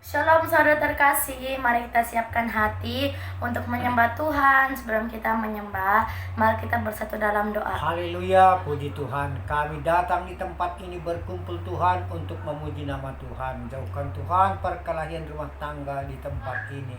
Shalom saudara terkasih, mari kita siapkan hati untuk menyembah Tuhan. Sebelum kita menyembah, mari kita bersatu dalam doa. Haleluya, puji Tuhan. Kami datang di tempat ini berkumpul Tuhan untuk memuji nama Tuhan. Jauhkan Tuhan perkelahian rumah tangga di tempat ini.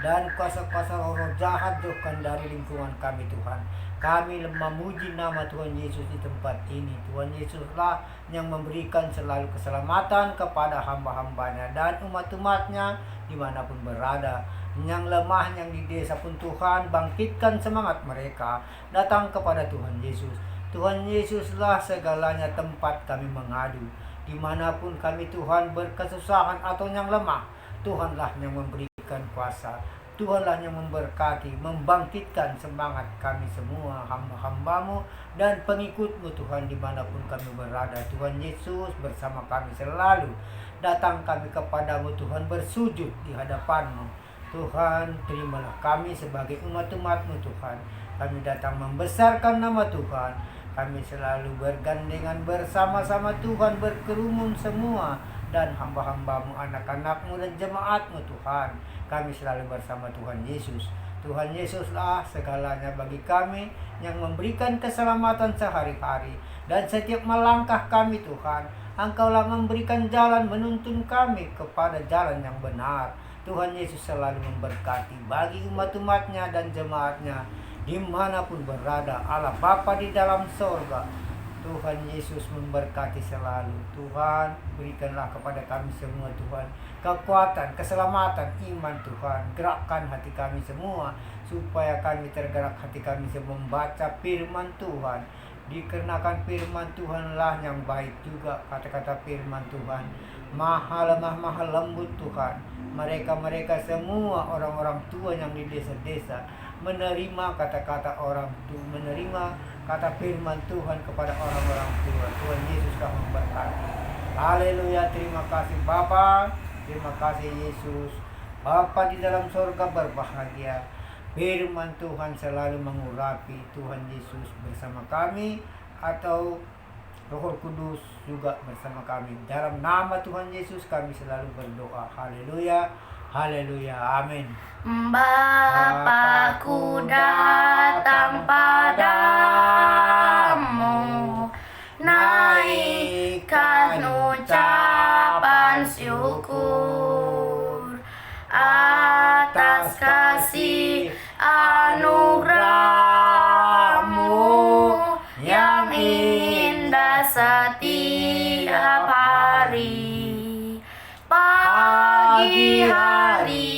Dan kuasa-kuasa roh jahat jauhkan dari lingkungan kami Tuhan. Kami memuji nama Tuhan Yesus di tempat ini. Tuhan Yesuslah yang memberikan selalu keselamatan kepada hamba-hambanya dan umat-umatnya dimanapun berada. Yang lemah, yang di desa pun Tuhan bangkitkan semangat mereka datang kepada Tuhan Yesus. Tuhan Yesuslah segalanya tempat kami mengadu. Dimanapun kami Tuhan berkesusahan atau yang lemah, Tuhanlah yang memberikan kuasa. Tuhanlah yang memberkati, membangkitkan semangat kami semua hamba-hambamu dan pengikutmu Tuhan dimanapun kami berada. Tuhan Yesus bersama kami selalu. Datang kami kepadamu Tuhan, bersujud di hadapanmu. Tuhan, terimalah kami sebagai umat-umatmu Tuhan. Kami datang membesarkan nama Tuhan. Kami selalu bergandengan bersama-sama Tuhan, berkerumun semua. Dan hamba-hambamu, anak-anakmu dan jemaatmu Tuhan. Kami selalu bersama Tuhan Yesus. Tuhan Yesuslah segalanya bagi kami, yang memberikan keselamatan sehari-hari. Dan setiap melangkah kami Tuhan, Engkaulah memberikan jalan, menuntun kami kepada jalan yang benar. Tuhan Yesus selalu memberkati bagi umat-umatnya dan jemaatnya dimanapun berada. Allah Bapa di dalam sorga, Tuhan Yesus memberkati selalu. Tuhan, berikanlah kepada kami semua Tuhan kekuatan, keselamatan, iman Tuhan. Gerakkan hati kami semua supaya kami tergerak hati kami semua membaca firman Tuhan. Dikarenakan firman Tuhanlah yang baik juga. Kata-kata firman Tuhan maha lemah, maha lembut Tuhan. Mereka semua orang-orang tua yang di desa-desa menerima kata-kata orang tua, menerima kata firman Tuhan kepada orang-orang tua. Tuhan Yesus telah memberkati. Haleluya, terima kasih Bapa, terima kasih Yesus. Bapa di dalam surga berbahagia. Firman Tuhan selalu mengurapi. Tuhan Yesus bersama kami, atau Roh Kudus juga bersama kami. Dalam nama Tuhan Yesus kami selalu berdoa. Haleluya, haleluya, amin. Bapakku datang padamu, naikkan ucapan syukur atas kasih anugerahmu yang indah setiap hari. Pagi hari,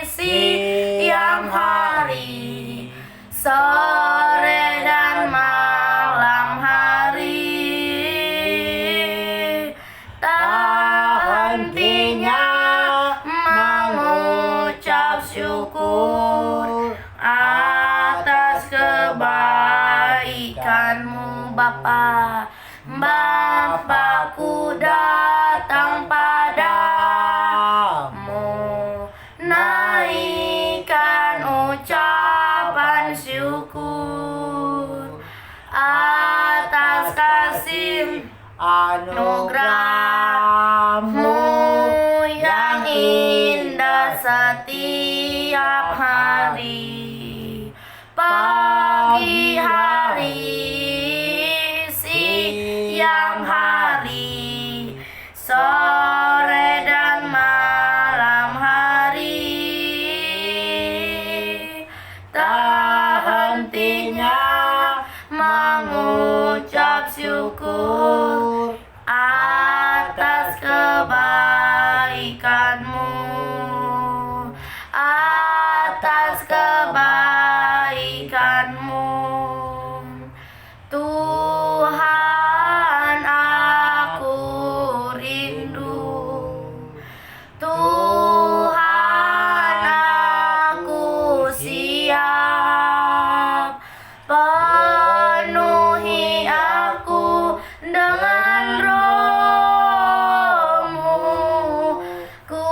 siang hari, sore dan malam hari, tak hentinya mengucap syukur atas kebaikanmu Bapa. Bapakku datang padamu, naikkan ucapan syukur atas kasih anugerahmu yang indah setiap hari. Pagi hari, siang hari, sore dan malam hari, tak hentinya mengucap syukur atas kebaikanmu, atas kebaikanmu. Tuhan, aku rindu. Tuhan, aku siap. Penuhi aku dengan roh-Mu. Ku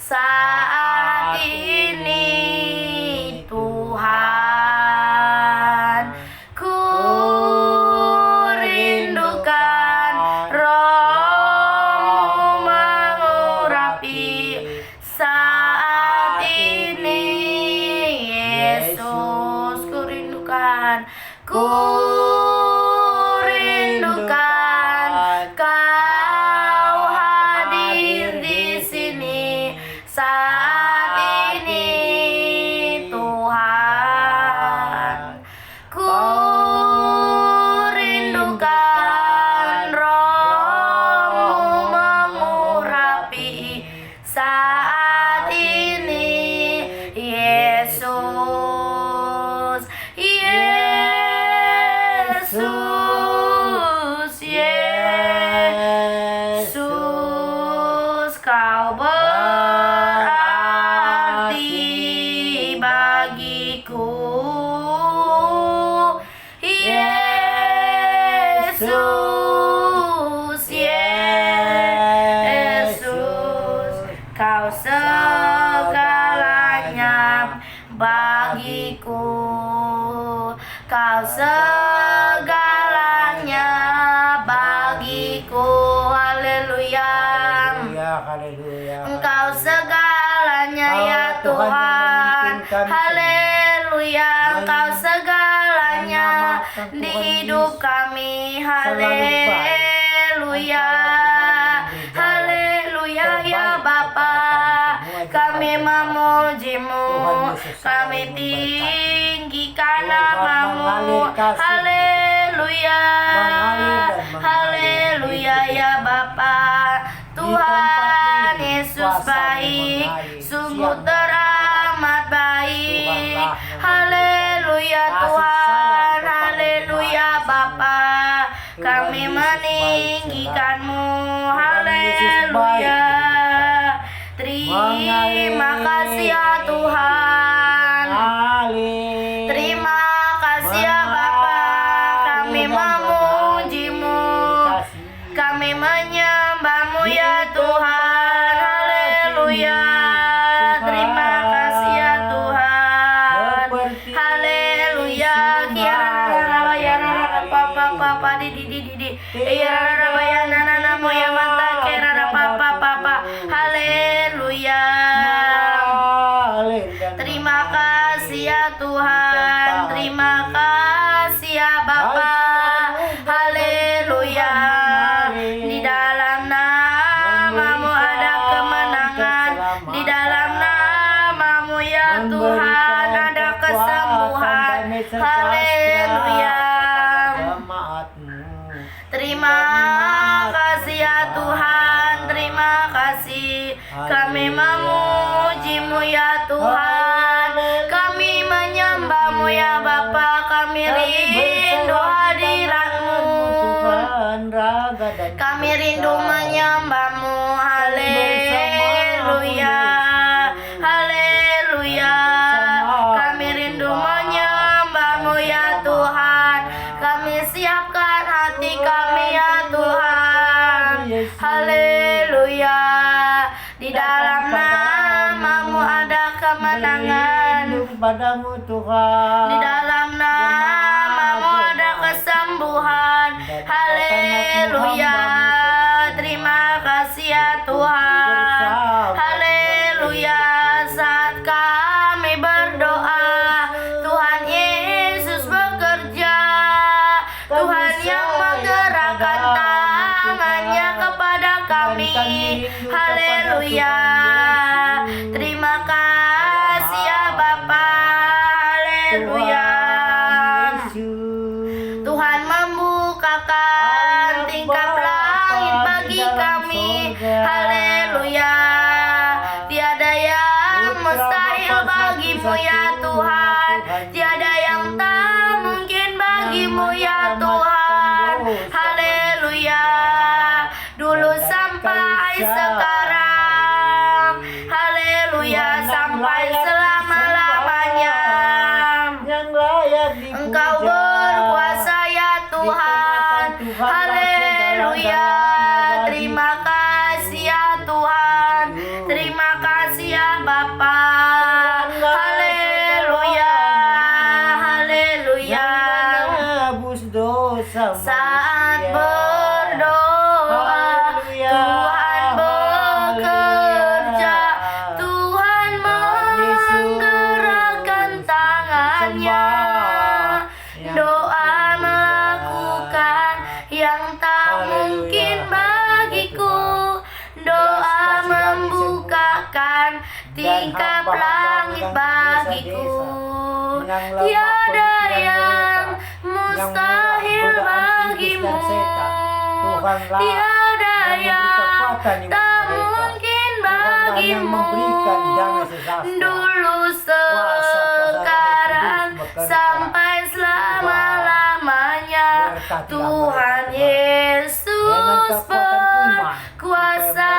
saat ini Tuhan. Ku rindukan Roh-Mu mengurapi saat ini Yesus. Ku rindukan Kau hadir di sini saat ini Tuhan. Ku rindukan Roh-Mu mengurapi saat ini Yesus. Yesus, Kau berarti bagiku. Yesus, Kau segalanya bagiku. Kau segalanya bagiku. Haleluya. Haleluya. Engkau segalanya ya Tuhan. Haleluya. Engkau segalanya di hidup kami. Haleluya. Haleluya ya Bapa. Kami memuji-Mu. Kami tinggikan nama-Mu. Haleluya. Haleluya ya Bapa. Tuhan Yesus baik, sungguh teramat baik. Haleluya Tuhan, haleluya Bapa. Kami meninggikan-Mu. Haleluya. Terima kasih ya Tuhan. Terima kasih ya Bapa. Kami memuji-Mu. Kami menyembah-Mu ya Tuhan. Haleluya. Terima kasih ya Tuhan. Haleluya. Papa di haleluya. Terima kasih ya Tuhan. Terima kasih ya Bapa. Haleluya. Di dalam nama-Mu ada kemenangan. Di dalam nama-Mu ya Tuhan ada kesembuhan. Haleluya. Terima kasih ya Tuhan. Terima kasih. Kami memuji-Mu ya Tuhan. Kami menyembah-Mu ya Bapa. Kami rindu hadirat-Mu. Kami rindu menyembah-Mu. Haleluya. Haleluya. Kami rindu menyembah-Mu ya Tuhan. Kami siapkan hati kami ya Tuhan. Haleluya. Di dalam nama-Mu ada kemenangan. Padamu Tuhan. Di dalam nama-Mu ada kesembuhan. Haleluya. Terima kasih ya Tuhan. Haleluya. Saat kami berdoa, Tuhan Yesus bekerja. Tuhan yang menggerakkan tangannya kepada kami. Haleluya. Terima kasih ya Bapa. Haleluya. Tuhan membukakan tingkap langit bagi kami. Haleluya. Tiada yang mustahil bagi-Mu ya Tuhan. Tiada yang tak mungkin bagi-Mu ya Tuhan. Haleluya. Dulu sampai sekarang. Haleluya. Sampai selama-lamanya. Engkau berkuasa ya Tuhan. Haleluya. Terima kasih ya Tuhan. Terima kasih kasih ya Bapa. Haleluya, haleluya. Menebus dosa Saat manusia. berdoa, Haleluya, Tuhan bekerja, haleluya. Tuhan menggerakkan tangannya. Doa melakukan yang tak mungkin bagiku. Doa membukakan tingkap langit bagiku. Tiada yang mustahil bagimu. Tiada yang tak mungkin bagimu. Dulu, sekarang, sampai selama-lamanya. Tuhan Yesus berkuasa.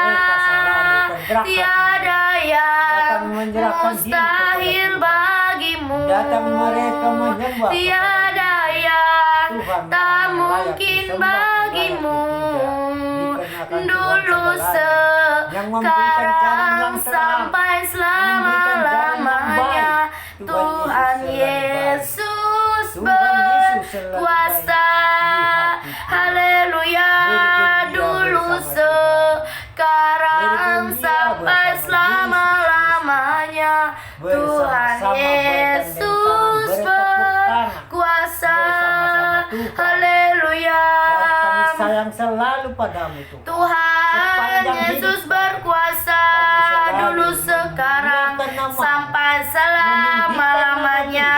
Tiada yang mustahil bagimu. Tiada yang tak mungkin bagimu. Dulu, sekarang, sampai selama-lamanya. Tuhan Yesus berkuasa. Haleluya. Dulu, sekarang, sampai selama-lamanya. Tuhan Yesus berkuasa. Haleluya. Sayang selalu padamu Tuhan. Tuhan Yesus berkuasa. Dulu, sekarang, sampai selama-lamanya.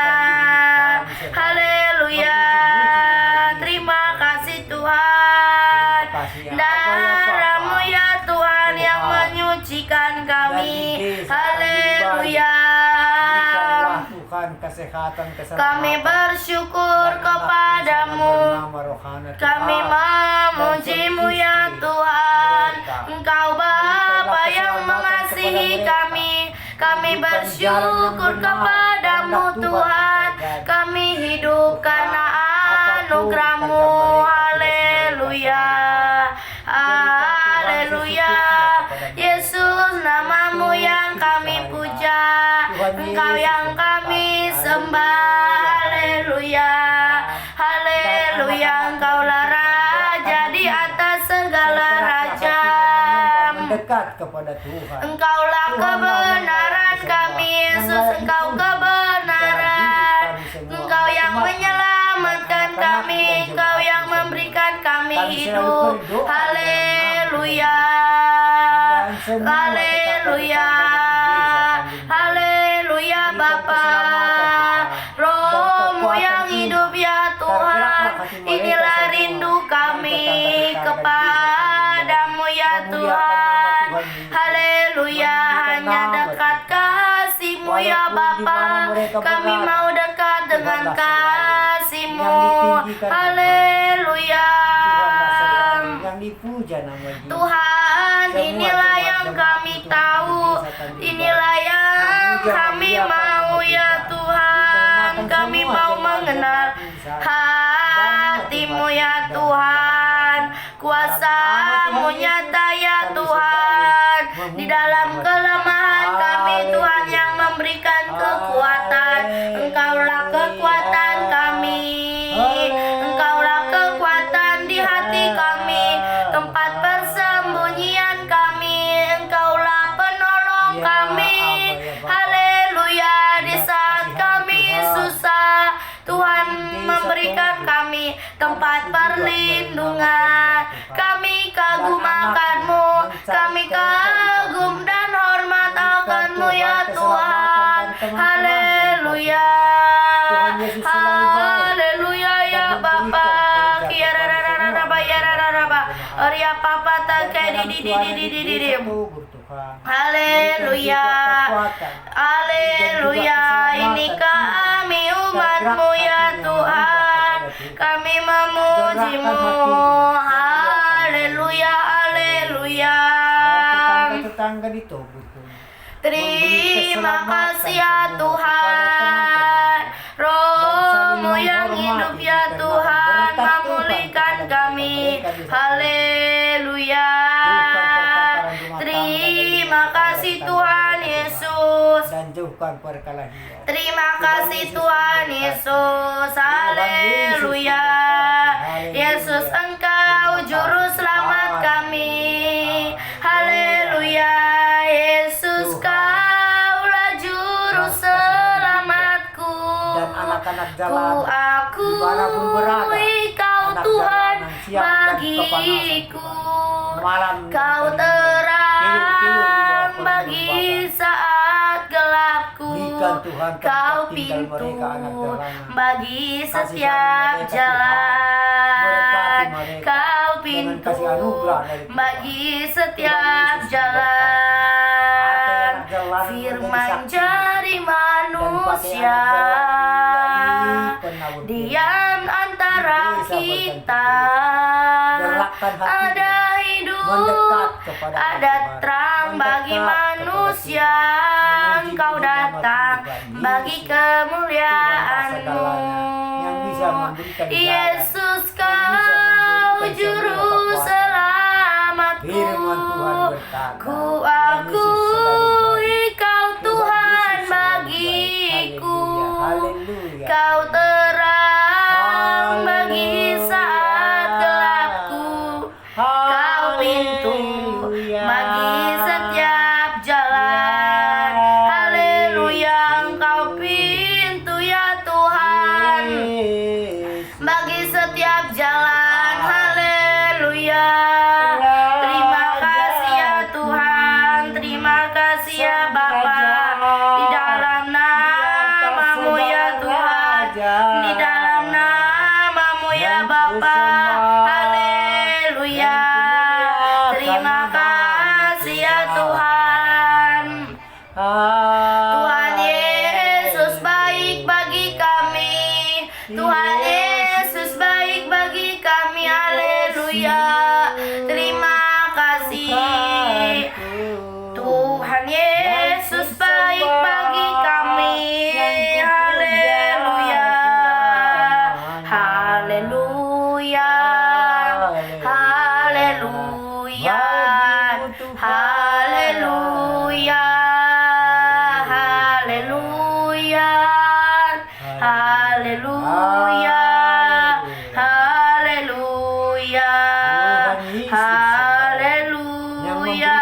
Haleluya. Terima kasih Tuhan. Darah-Mu ya Tuhan yang menyucikan kami. Haleluya. Berikanlah Tuhan kesehatan, keselamatan. Kami bersyukur kepadamu. Kami memuji-Mu ya Tuhan. Engkau Bapa yang mengasihi kami. Kami bersyukur kepadamu Tuhan. Kami hidup karena anugerah-Mu. Haleluya. Haleluya. Yesus, nama-Mu yang kami puja. Engkau yang kami sembah. Haleluya. Haleluya. Engkaulah Raja di atas segala raja. Mendekat kepada Tuhan. Engkaulah kebenaran kami, Yesus. Engkau kebenaran. Engkau yang menyelamatkan kami. Engkau yang memberikan kami hidup. Haleluya. Haleluya. Haleluya Bapa. Roh-Mu yang hidup ya Tuhan. Inilah rindu kami kepadamu ya Tuhan. Haleluya. Hanya dekat kasih-Mu ya Bapa. Kami mau dekat dengan kasih-Mu. Haleluya. Yang dipuja nama Dia. Tuhan, inilah yang kami tahu. Inilah yang kami mau ya Tuhan. Kami mau mengenal hati-Mu ya Tuhan. Kuasa-Mu nyata ya Tuhan. Di dalam kelemahan kami, Tuhan yang memberikan kekuatan. Engkaulah kekuatan kami. Engkaulah kekuatan di hati kami. Tempat persembunyian kami. Engkaulah penolong kami. Haleluya. Di saat kami susah, Tuhan memberikan kami tempat perlindungan. Kami kagum akan-Mu. Kami kagum dan hormat akan-Mu ya Tuhan. Haleluya. Haleluya ya Bapa. Kiararararaba yarararaba. Oria Papa takai di. Haleluya. Haleluya. Ini kami umat-Mu ya Tuhan. Kami memuji-Mu. Haleluya. Haleluya. Tetangga di Togut. Terima kasih ya Tuhan. Roh-Mu yang hidup ya Tuhan, memulihkan kami. Haleluya. Terima kasih Tuhan Yesus. jauhkan perkelahian. Terima kasih Tuhan Yesus, haleluya. Yesus Engkau juru selamat kami, haleluya. Yesus Kaulah juru selamatku. Dan anak-anak Ku jalan dimanapun berada, akui Kau anak Tuhan jalanan siap dan bagiku. malam Kau dan terang bagi saat gelapku. Berikan Tuhan tempat Kau tinggal pintu mereka, anak jalanan. bagi Kasih setiap mereka, jalan. Berkati mereka Kau dengan pintu kasih anugerah dari Tuhan. bagi setiap Tuhan Yesus jalan. memberkati. Jalan Firman menjadi saksi. jari manusia diam antara kita. Gerakkan hati Ada hidup, mendekat kepada ada Tuhan. terang bagi Mendekat manusia. kepada Tuhan. Engkau datang Tuhan bagi Yesus, kemuliaan-Mu. segalanya yang bisa memberikan jalan, Yesus yang bisa Kau memberikan juru kekuatan. selamatku. Firman Tuhan berkata, Ku Tuhan Yesus selalu akui Kau Tuhan Yesus selalu baik. bagiku. Haleluya. Kau terang bagi Haleluya. saat gelapku. Kau pintu Haleluya. bagi setiap jalan. Haleluya, Engkau pintu ya Tuhan Yesus. bagi setiap jalan. Haleluya. Terima kasih ya Tuhan, terima kasih ya Bapa. Di dalam nama-Mu ya Tuhan, di dalam nama-Mu ya Bapa. Haleluya. Terima kasih ya Tuhan. Tuhan Yesus baik bagi kami. Tuhan Yesus baik bagi kami. Haleluya. Terima kasih. Tuhan Yesus baik bagi kami. Haleluya. Haleluya. Haleluya. Haleluya. Haleluya. Haleluya. Haleluya. Haleluya.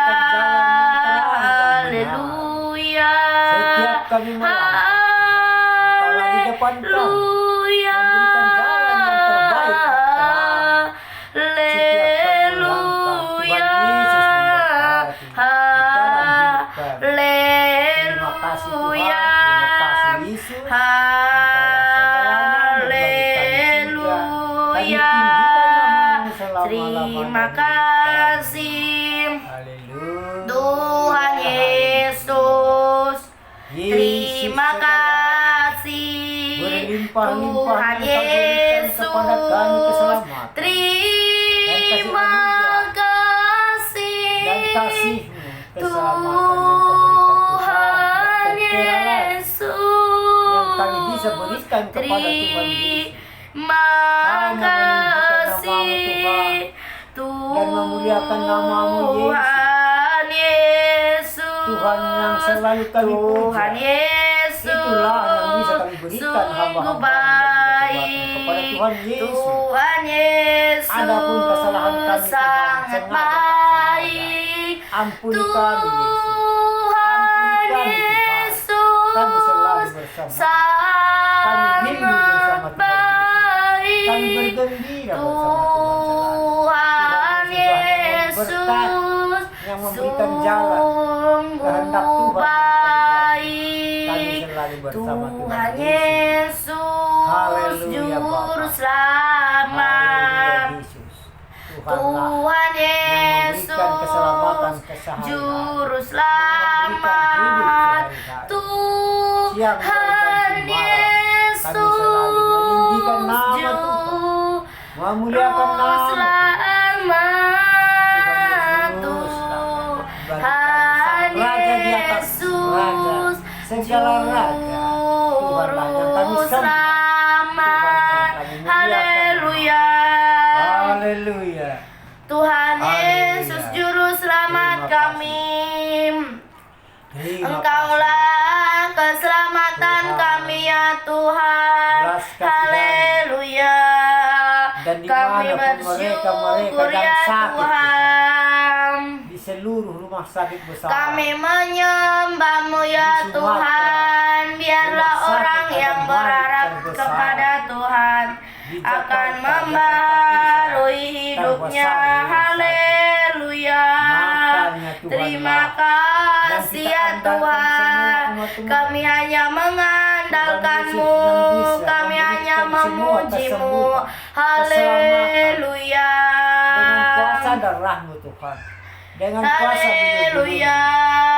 Haleluya. Setiap kami malam, Kau di depan kami, Haleluya. memberikan jalan yang terbaik dan terang. Setiap kami Haleluya. langkah, Tuhan Yesus memberkati di dalam hidup kami. Terima kasih Tuhan, terima kasih Yesus. Haleluya. Terima kasih Haleluya. Tuhan Yesus. Terima kasih Berlimpah-limpah Tuhan yang Kau berikan kepada kami Yesus. keselamatan Terima kasih dan kasih-Mu, keselamatan yang Kau berikan Tuhan Tuhan, tidak terkira lagi Yesus. yang kami bisa berikan kepada Tuhan Yesus. Terima Hanya kasih dan memuliakan nama-Mu, Yesus. Tuhan Yesus. Tuhan yang selalu kami Tuhan puja. Yesus. Itulah yang bisa kami berikan Sungguh hamba-hamba baik. kepada Tuhan Yesus. Tuhan Yesus. Adapun kesalahan kami, Tuhan, sangat sengaja tak baik. Ampuni kami, Yesus. Tuhan Ampuni kami, Tuhan. Yesus. Kami selalu bersama. Kami rindu bersama sangat Tuhan Yesus. baik. Kami bergembira bersama Tuhan selalu. Tuhan Yesus yang memberikan jalan kehendak sungguh Tuhan baik. kami selalu bersama Tuhan Yesus. Yesus Haleluya, juru Bapa. selamat. Haleluya, Yesus. Tuhan yang memberikan keselamatan Yesus keseharian, juru yang memberikan hidup selamat. sehari-hari. Siang dan Tuhan pagi malam, kami selalu meninggikan Yesus nama Tuhan, memuliakan nama juru selamat. Tuhan Yesus segala raja, Tuhan lah yang kami juru sembah, selamat. Tuhan yang kami muliakan. Haleluya. Haleluya. Tuhan Haleluya. Yesus juru selamat Terima kasih. kami. Terima Engkaulah syukur dan ya sakit, Tuhan. di seluruh rumah sakit besar. Kami menyembah-Mu ya Di Sumatera, Tuhan. Biarlah rumah sakit orang yang Adam berharap Malik terbesar. kepada Tuhan Di akan Jakarta, membaharui hidupnya. terbesar. Haleluya. Makanya Tuhan Terima lah. kasih Dan kita ya andalkan Tuhan. semua umat-Mu. Kami hanya mengandalkan-Mu. Tuhan Yesus yang bisa Kami hanya memberikan semua memuji-Mu. kesembuhan, Haleluya. dengan kuasa darah-Mu Tuhan, dengan kuasa Haleluya.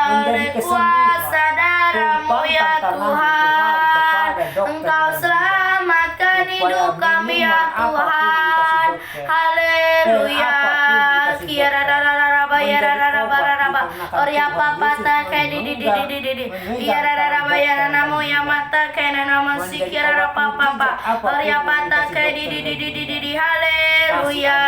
menjadi Oleh kesembuhan. kuasa darah-Mu ya Tumpahkan tangan-Mu, Tuhan, kepada dokter Engkau dan selamatkan supaya hidup kami ya minuman apapun Tuhan. dikasih dokter. Haleluya. Apapun dikasih Kiara dokter. rarararaba ya Menjadi rararaba obat raraba. dikarenakan Oria Tuhan papa Yesus ta kayak di meninggal Kiara raraba ya karena nanamu dokter ya dan mata kayak nanamu si menjadi kiara obat rapa papa. mujizat apapun Oria yang pata dikasih kayak dokter di. dan Haleluya.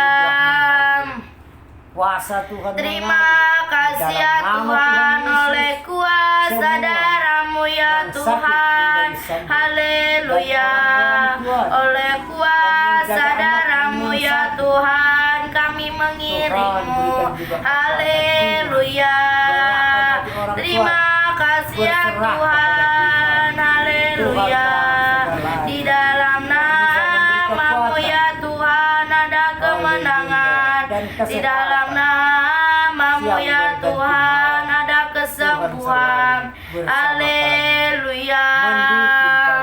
kuasa Tuhan Terima mengalir. kasih Di ya dalam nama Tuhan, Yesus, oleh kuasa semua darah-Mu ya yang sakit Tuhan. menjadi sembuh. Haleluya. Dan orang-orang Tuhan Oleh kuasa yang menjaga darah-Mu anak-Mu ya sakit. Tuhan, kami mengiring-Mu. berikan juga Haleluya. Berkati orang tua. Terima kasih ya Berserah Tuhan. kepada Haleluya. Tuhan Di dalam nama-Mu ya Tuhan ada kemenangan. Dan Di kesehatan. dalam nama-Mu ya Tuhan ada kesembuhan. Haleluya. Mendukung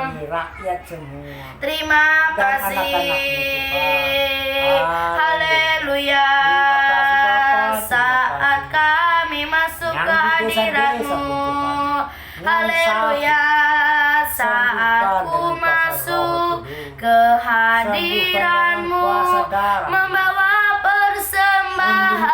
kami rakyat semua. Terima Dan kasih. anak-anak-Mu Tuhan. Haleluya. Terima kasih, Bapa. Saat kami masuk Yang ke di desa-desa, hadirat-Mu. Tuhan. Yang Haleluya. Saat sembuhkan ku dengan kuasa masuk Roh Kudus. ke hadirat-Mu, Sembuhkan dengan kuasa darah. membawa persembahan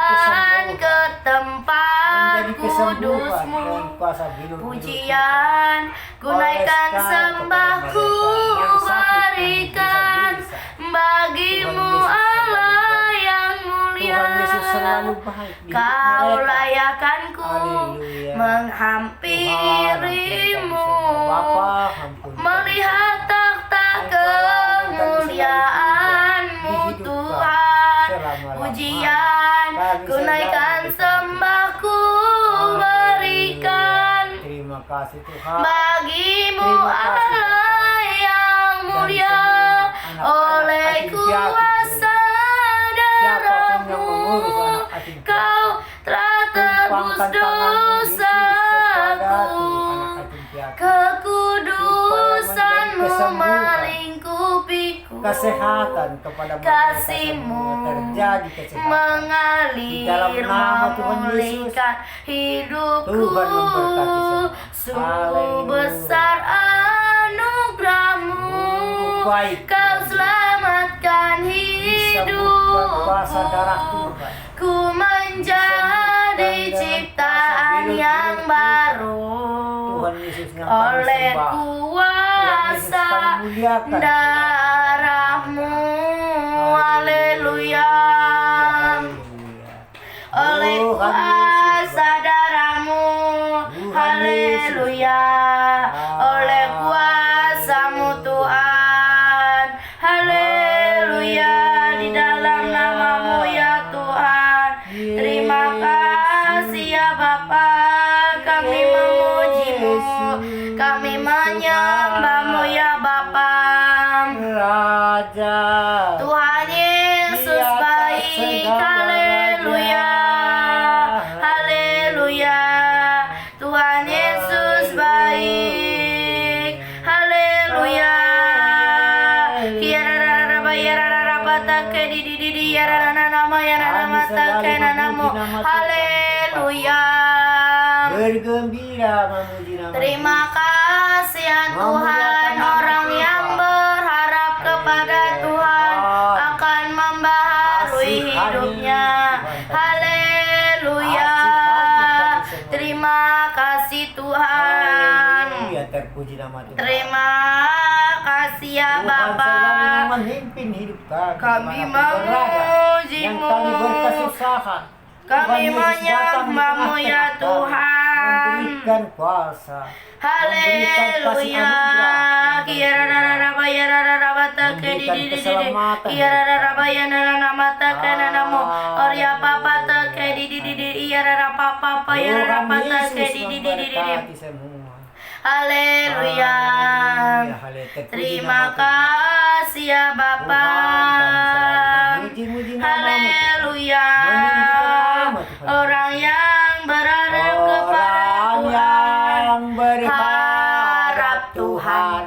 Memberi ke tempat Menjadi kesembuhan kudus-Mu. dengan kuasa bilu-bilu Pujian, gunaikan Oleskan sembahku, kepada mereka yang sakit, berikan yang bisa-bisa. bagimu Tuhan Yesus Allah yang mulia. Tuhan Yesus selalu baik di hidup Kau mereka. layakanku Haleluya. menghampirimu, Bapa, ampuni kami. melihat takhta kemuliaan-Mu Tuhan. Pujian, gunaikan sembahku, berikan Terima kasih Tuhan. bagimu Terima kasih, Allah yang mulia. Dan semua Oleh anak-anak yatim kuasa Siapapun yang mengurus darah-Mu, anak yatim piatu, Kau telah tebus tumpangkan tangan-Mu, Yesus, kepada dosaku. anak yatim piatu. Kekudusan-Mu Kesembuhan. melingkupiku. Kesehatan kepada mereka Kasih-Mu semua, terjadi kesehatan. mengalir, Di dalam nama Tuhan Yesus, memulihkan hidupku. Tuhan memberkati semua. Sungguh Haleluya. besar anugerah-Mu, Baik, Kau Tuhan. selamatkan Disembuhkan kuasa darah hidupku. Tuhan. Ku menjadi Disembuhkan dengan ciptaan kuasa yang biru-biru baru. Tuhan Yesus yang kami Oleh sembah. kuasa kami muliakan. darah-Mu. Haleluya. Haleluya. Oleh Tuhan kuasa Yesus, darah-Mu. Tuhan Haleluya. Yesus. Oleh kuasa-Mu Tuhan. Haleluya. Di dalam nama-Mu ya Tuhan. Terima kasih ya Bapa. Kami memuji-Mu, kami menyembah-Mu ya Bapa. Raja. Tuhan Yesus baik. Haleluya. Haleluya. Tuhan Yesus baik. Haleluya. Kiarararaba yarararaba take di yarararama yararama take nanamu. Haleluya. Bergembira memuji nama Terima kasih ya Tuhan, orang yang berharap kepada Tuhan akan membaharui hidupnya. Haleluya. Terima kasih Tuhan. Haleluya, terpuji nama Tuhan. Terima kasih ya Tuhan Bapa. selalu memimpin hidup kami. Kami dimanapun berada. Yang memuji-Mu. kami berkesusahan. Kami Tuhan Yesus datang di menyembah-Mu ya tengah-tengah kami. Tuhan. memberikan kuasa, memberikan kasih Haleluya. anugerah, memberikan keselamatan. Tuhan Yesus memberkati semua. Haleluya. Haleluya. Terima kasih ya Bapa. Muji-muji namamu. Haleluya. Meninggikan nama Tuhan. Orang yang berharap kepada Orang Tuhan, yang berharap harap Tuhan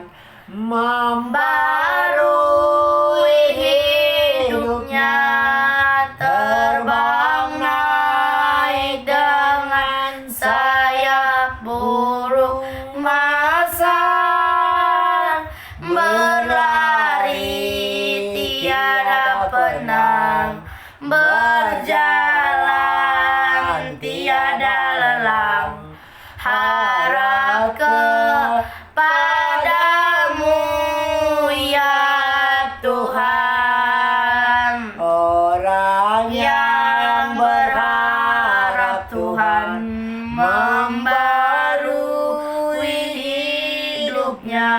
membarui hidupnya, terbang naik dengan sayap burung masal, berlari tiada penang, berjalan tiada lelang, harap kepadamu ya Tuhan. Orang Yang berharap Tuhan membarui hidupnya,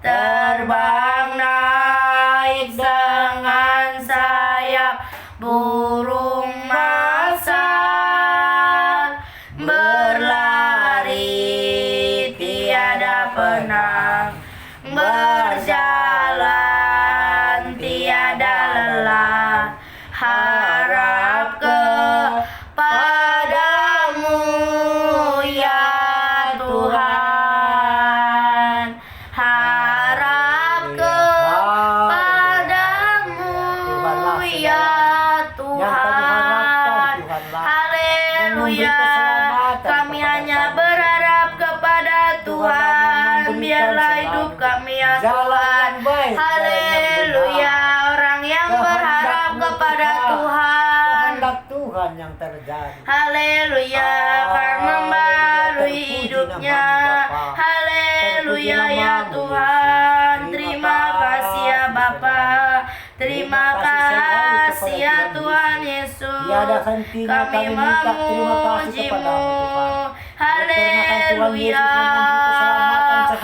terbang naik dengan sayap burung masal, berlari tiada penang, berjalan tiada lelah, harap kepadamu ya Tuhan, harap kepadamu ya Tuhan. Haleluya. Kami hanya berharap kepada Tuhan, biarlah hidup kami ya Tuhan. Haleluya. Orang yang berharap kepada Tuhan, kehendak Tuhan yang terjadi. haleluya, akan membarui hidupnya. Haleluya ya Tuhan. Terima kasih ya Bapa. Terima kasih ya Tuhan Yesus. Tiada hentinya Kami kami minta terima kasih kepadamu Tuhan. Haleluya.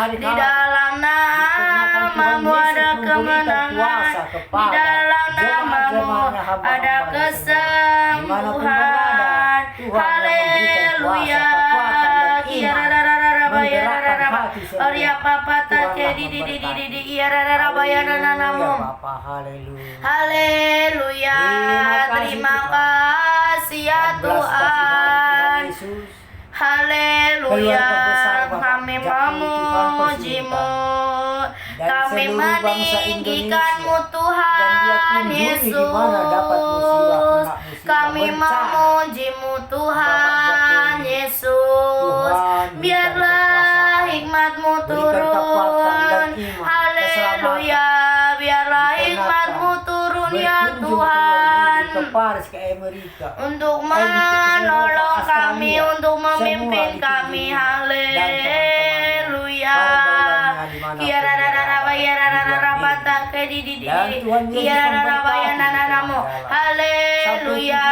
Di dalam namamu ada kemenangan, di dalam namamu ada kesembuhan. Haleluya. Haleluya. Terima kasih ya Tuhan. Haleluya. Kami memujimu, kami meninggikanmu Tuhan Yesus. Kami memujimu Tuhan Yesus. Biarlah hikmatmu turun. Haleluya. Biarlah hikmatmu turun ya Tuhan, untuk menolong kami, untuk memimpin kami. Haleluya. Haleluya.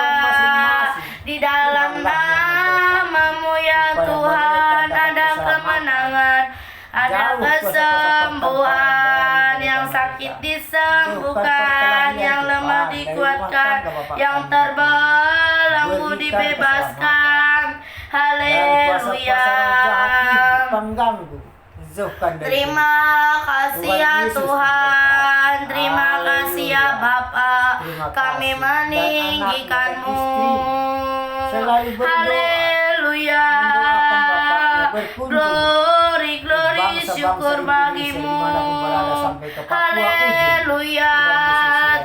Di dalam namamu ya Tuhan ada kemenangan, ada kesembuhan, yang sakit disembuhkan, yang lemah dikuatkan, yang terbelenggu dibebaskan. Haleluya. Terima kasih ya Tuhan, terima kasih ya Bapa, kami meninggikanmu. Haleluya. Glory, glory, syukur bagimu. Haleluya.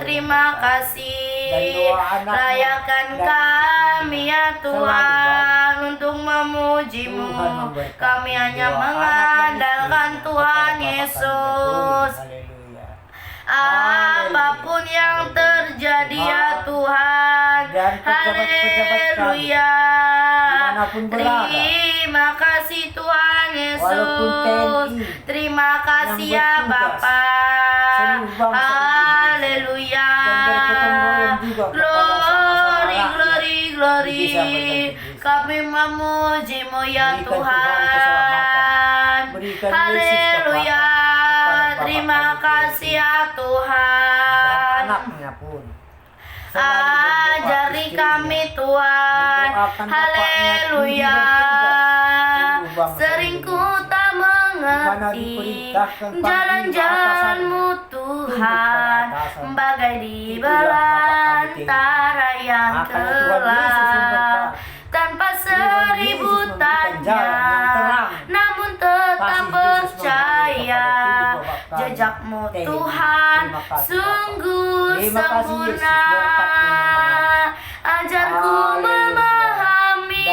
Terima kasih. Layakan kami ya Tuhan untuk memujimu. Kami hanya mengandalkan Tuhan Yesus. Apapun yang terjadi ya Tuhan. Haleluya. Terima kasih Tuhan Yesus. Terima kasih ya Bapa. Haleluya. Glory, glory, glory. Kami memuji-Mu ya Berikan Tuhan keselamatan. Tuhan. Berikan Yesus Haleluya. kepada Terima Bapa kami kasih ya dan Tuhan. anaknya pun. Ajari kami Tuhan. Haleluya. Sering ku tak mengerti jalan-jalan-Mu Tuhan, bagai di belantara yang gelap, tanpa seribu tanya, namun tetap percaya jejak-Mu Tuhan sungguh sempurna. Ajarku memahami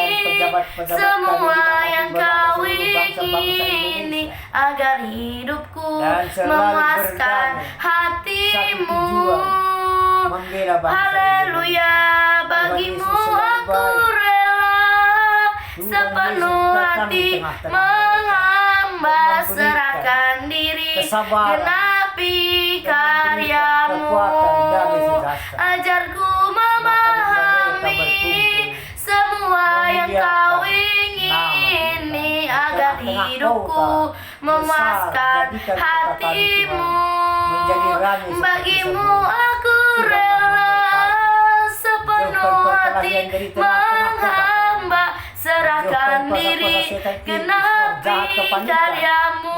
semua yang Kau ingini, agar hidupku memuaskan hati-Mu. Haleluya, bagimu aku rela sepenuh hati menghamba, serahkan diri, genapi karya-Mu. Ajarku memahami semua yang Kau ingini, agar hidupku memuaskan hati-Mu. Bagimu aku rela sepenuh hati menghamba, serahkan diri, genapi karya-Mu.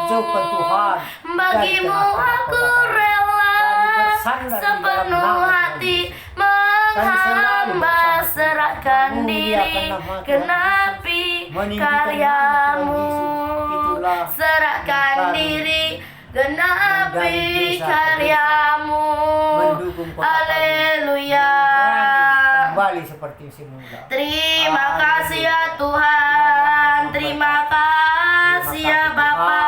Bagimu aku rela sepenuh hati menghamba, serahkan diri, genapi karya-Mu. Serahkan diri, genapi karya-Mu. Haleluya. Kembali seperti semula. Terima kasih ya Tuhan. Terima kasih ya Bapa.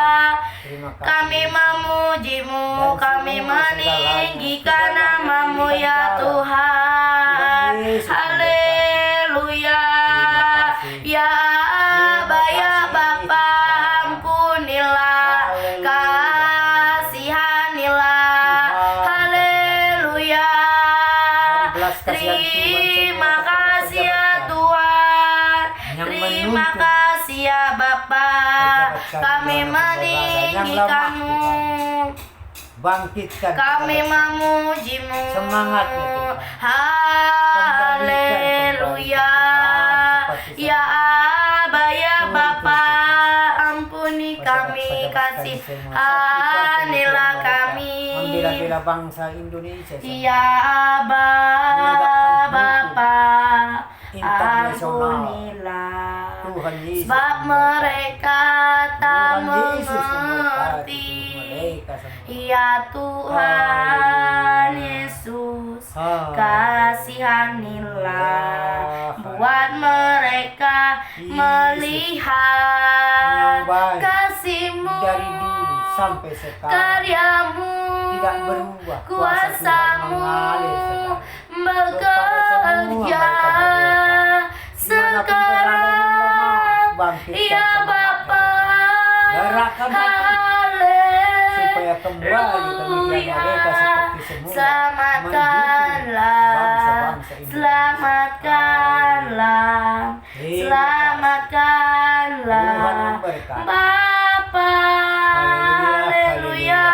Kami memuji-Mu, kami meninggikan nama-Mu ya Tuhan. Haleluya. Ya Aba ya Bapa, ampunilah, kasihanilah. Haleluya. Terima kasih ya Tuhan. Terima kasih ya Bapa. Kami meninggikan-Mu, Bangkitkan kami memuji-Mu. Semangat ya Tuhan. Haleluya. Ya Aba ya Bapa, ampuni kami, kasihanilah kami. Membela-bela bangsa Indonesia. Ya Aba Bapa, ampunilah, Tuhan Yesus, sebab mereka tak Tuhan Yesus mengerti. mereka semua. Ya Tuhan Yesus, kasihanilah, buat mereka melihat kasih-Mu, dari dulu sampai sekarang karya-Mu, tidak berubah, kuasa-Mu bekerja sekarang. Ya Bapa, gerakan supaya kembali pemikiran mereka seperti semula. Selamatkanlah, bangsa-bangsa Indonesia. selamatkanlah, selamatkanlah Tuhan memberkati. Bapa. Haleluya.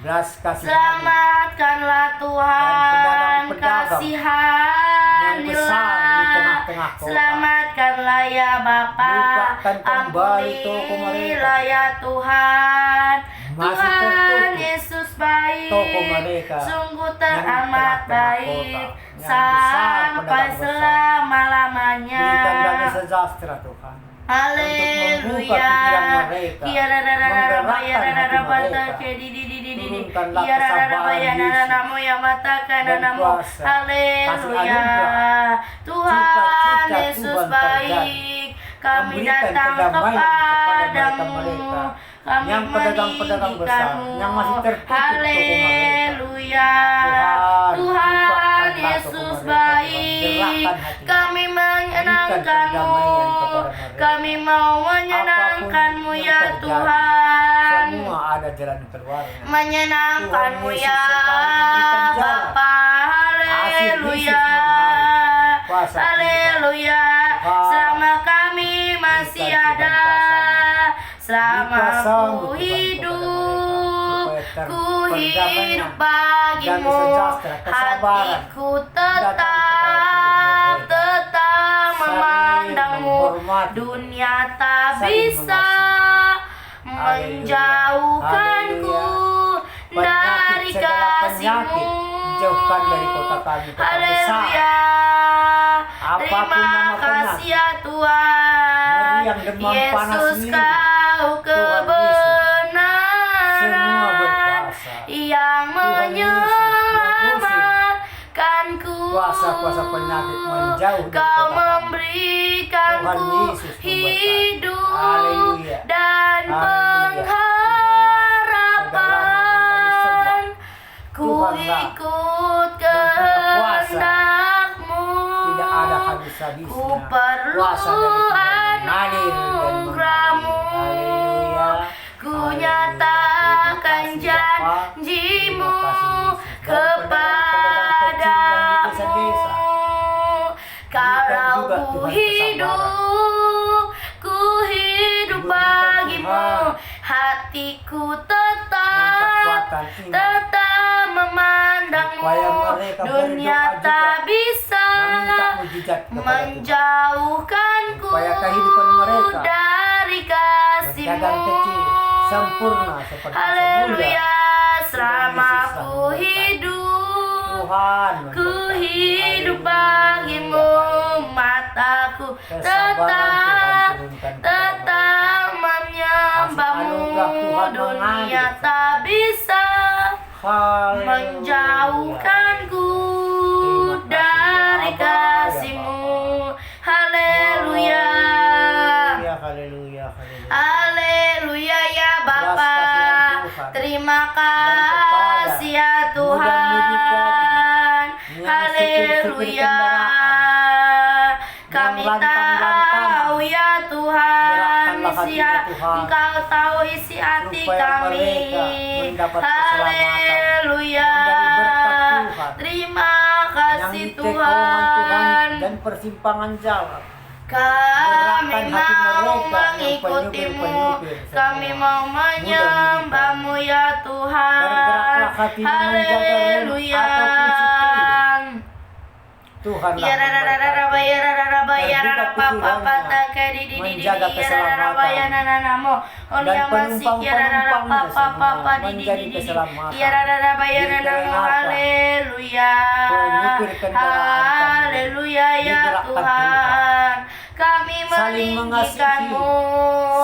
Belas kasih Selamatkanlah Tuhan, dan pedagang-pedagang yang besar di tengah-tengah kota. Selamatkanlah ya Bapa, Bukakan kembali toko ampunilah mereka. ya Tuhan. Masih Tuhan tertutup Yesus baik, toko mereka sungguh yang teramat di tengah-tengah baik, kota. Yang besar, sampai pedagang besar. selama-lamanya. Berikan damai sejahtera Tuhan. Haleluya. pikiran mereka, menggerakkan hati mereka. Turunkanlah kesabaran dan kuasa. Kasih anugerah. Tuhan Cita-cita Yesus Tuhan baik, kami Memberikan datang kedamaian kepada kepadamu, mereka. kami Yang pedagang-pedagang besar, meninggikanmu. yang masih tertutup toko mereka. Haleluya. Tuhan, Tuhan bukakanlah Yesus toko mereka, baik, Tuhan. Gerakkan hati. kami menyenangkanmu, kedamaian kepada mereka. kami mau menyenangkanmu Apapun ya yang terjadi, Tuhan, semua ada jalan keluarnya. menyenangkanmu Tuhan Yesus ya selalu memberikan jalan. Bapa. Kasih Yesus Haleluya. mengalir. Kuasa Tuhan. Haleluya. Tuhan. Selama kami masih Berikan ada, selama Dipasang ku Tuhan hidup, kepada mereka, ku supaya hidup perdamaian, bagimu. damai sejahtera, kesabaran Hatiku datang tetap kepada mereka. memandangmu. Saling menghormati. Dunia tak Saling bisa menjauhkanku dari Penyakit, segala penyakit, kasihmu. jauhkan dari kota kami, kota besar. Haleluya. Apapun Terima nama kasih penyakit, ya Tuhan. meriang, demam, panas, Yesus nyeri. kau Tuhan Yesus, semua kebenaran berkuasa. yang Tuhan Yesus, menyelamatkanku. Kuasa-kuasa penyakit menjauh dari Kau kota kami. memberikanku Tuhan Yesus memberkati. hidup Haleluya. dan Haleluya. pengharapan. Ku Tuhanlah ikut yang punya kuasa. kehendak-Mu. Tidak ada habis-habisnya. Ku perlu Kuasa dari Tuhan mengalir dan anugerah-Mu. Haleluya. Ku Haleluya. nyatakan Terima kasih, Bapa. janji-Mu Terima kasih, Yesus. Dan pedagang-pedagang kecil yang di desa-desa, Kalau juga ku Tuhan hidup, ku hidup Berikan bagimu. Tuhan Hatiku kekuatan iman. tetap memandangmu. Supaya mereka Dunia berdoa tak juga, bisa meminta mujizat kepada Tuhan. menjauhkanku Supaya kehidupan mereka, dari kasih-Mu. pedagang kecil, sempurna seperti Haleluya. semula. Selama Yesus ku telah hidup, Tuhan ku memberkati. hidup Haleluya. bagimu. Mataku Kesabaran Tuhan tetap turunkan kepada tetap menyembahmu. Anugerah Tuhan Dunia mengalir. tak bisa Haleluya. menjauhkanku Terima kasih, dari Abba, ya kasih-Mu. Haleluya. Haleluya, haleluya, haleluya. Haleluya ya Bapa. Belas kasihan Tuhan. Terima Dan kasih ya kepada mudah-mudi Tuhan. yang supir-supir Haleluya. Kami yang lantang-lantang, tahu ya Tuhan, gerakkanlah isi hatinya Tuhan, Engkau tahu isi hati supaya kami. mereka mendapat keselamatan, Haleluya. menjadi berkat Tuhan, Terima yang kasih di tikungan Tuhan Tuhan. dan persimpangan jalan. Kami Gerakkan hati mau mereka yang mengikutimu, penyupir-penyupir semua. kami mau menyembahmu ya Tuhan. Bergeraklah hatinya menjaga rem Haleluya. ataupun setir. Tuhan Ya rarararaba ya rararaba ya rarapapa taka di menjaga ya rararaba ya keselamatan. nananamo on Dan yang masih ya rarapapa penumpang-penumpangnya di menjadi keselamatan. ya rararaba ya nanamo. Digerakkan. Haleluya. Penyupir kendaraan kami. Haleluya ya Digerakkan Tuhan. Kami Saling meninggikanmu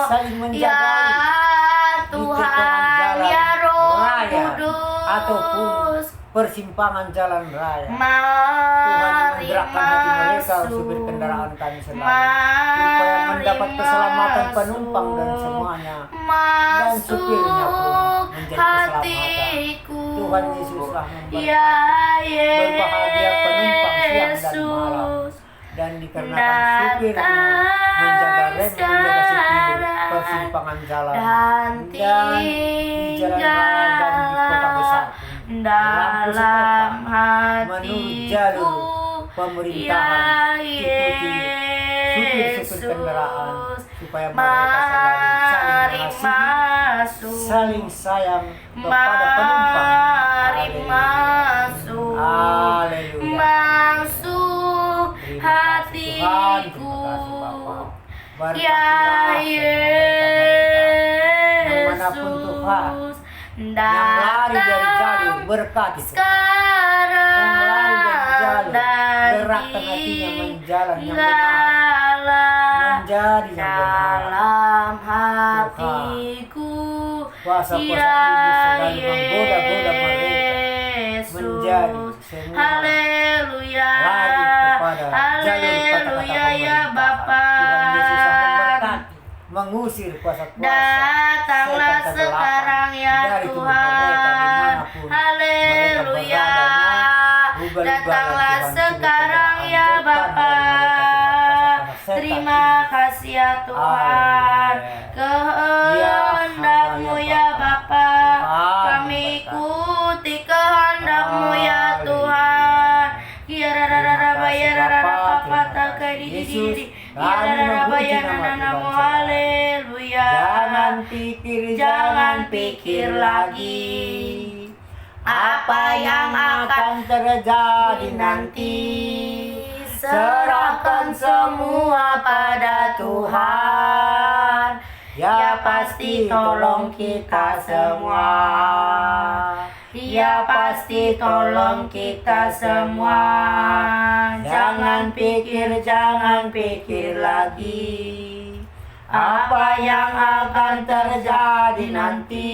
saling ya menjaga Tuhan ya Roh raya Kudus. ataupun persimpangan jalan raya. Tuhan Mari menggerakkan hati mereka masuk. supir kendaraan kami selalu Mari supaya mendapat keselamatan masuk. penumpang dan semuanya Masuk supirnya pun menjadi keselamatan. hatiku. Tuhan Yesuslah memberkati. Ya Berbahagia penumpang siang dan malam. Yesus. Dan dikarenakan supirnya menjaga rem, menjaga setir, persimpangan jalan Dan di jalan raya dan di kota besar pun. Lampu dalam setopang menurut jalur hatiku. pemerintahan, Ya ikuti supir-supir Yesus. kendaraan supaya mereka selalu saling Mari mengasihi, masuk. saling sayang kepada penumpang. Mari Haleluya. masuk. Haleluya. Masuk Terima kasih Tuhan, hatiku. terima kasih Bapa. Berkatilah Ya semua dimanapun Tuhan, Yesus. yang lari dari jalur Datang berkati Tuhan. sekarang Yang lari dari jalur, dan gerakkan hatinya menjalan yang benar, tinggallah menjadi yang benar. dalam hatiku. Kuasa-kuasa Ya iblis selalu menggoda-goda mereka menjadi Yesus. semua Haleluya. lari kepada jalur kata-kata Haleluya ya pemerintahan. Bapa. Tuhan Yesus akan berkati, mengusir kuasa-kuasa Datanglah setan kegelapan sekarang ya dari tubuh mereka Tuhan. dimanapun Haleluya. mereka berada. Ubah-ubahlah Datanglah Tuhan, sekarang sudut ya pandang Bapa. anjurkan dari mereka kuasa-kuasa setan Terima iblis. kasih ya Tuhan. Kehendakmu ya Bapa. Kami ikuti kehendakmu ya Tuhan. Ya rarararaba ya rararapapa Jangan pikir lagi apa yang akan terjadi nanti. Serahkan semua pada Tuhan. Ya pasti tolong kita semua. Ya pasti tolong kita semua. Jangan pikir lagi apa yang akan terjadi nanti.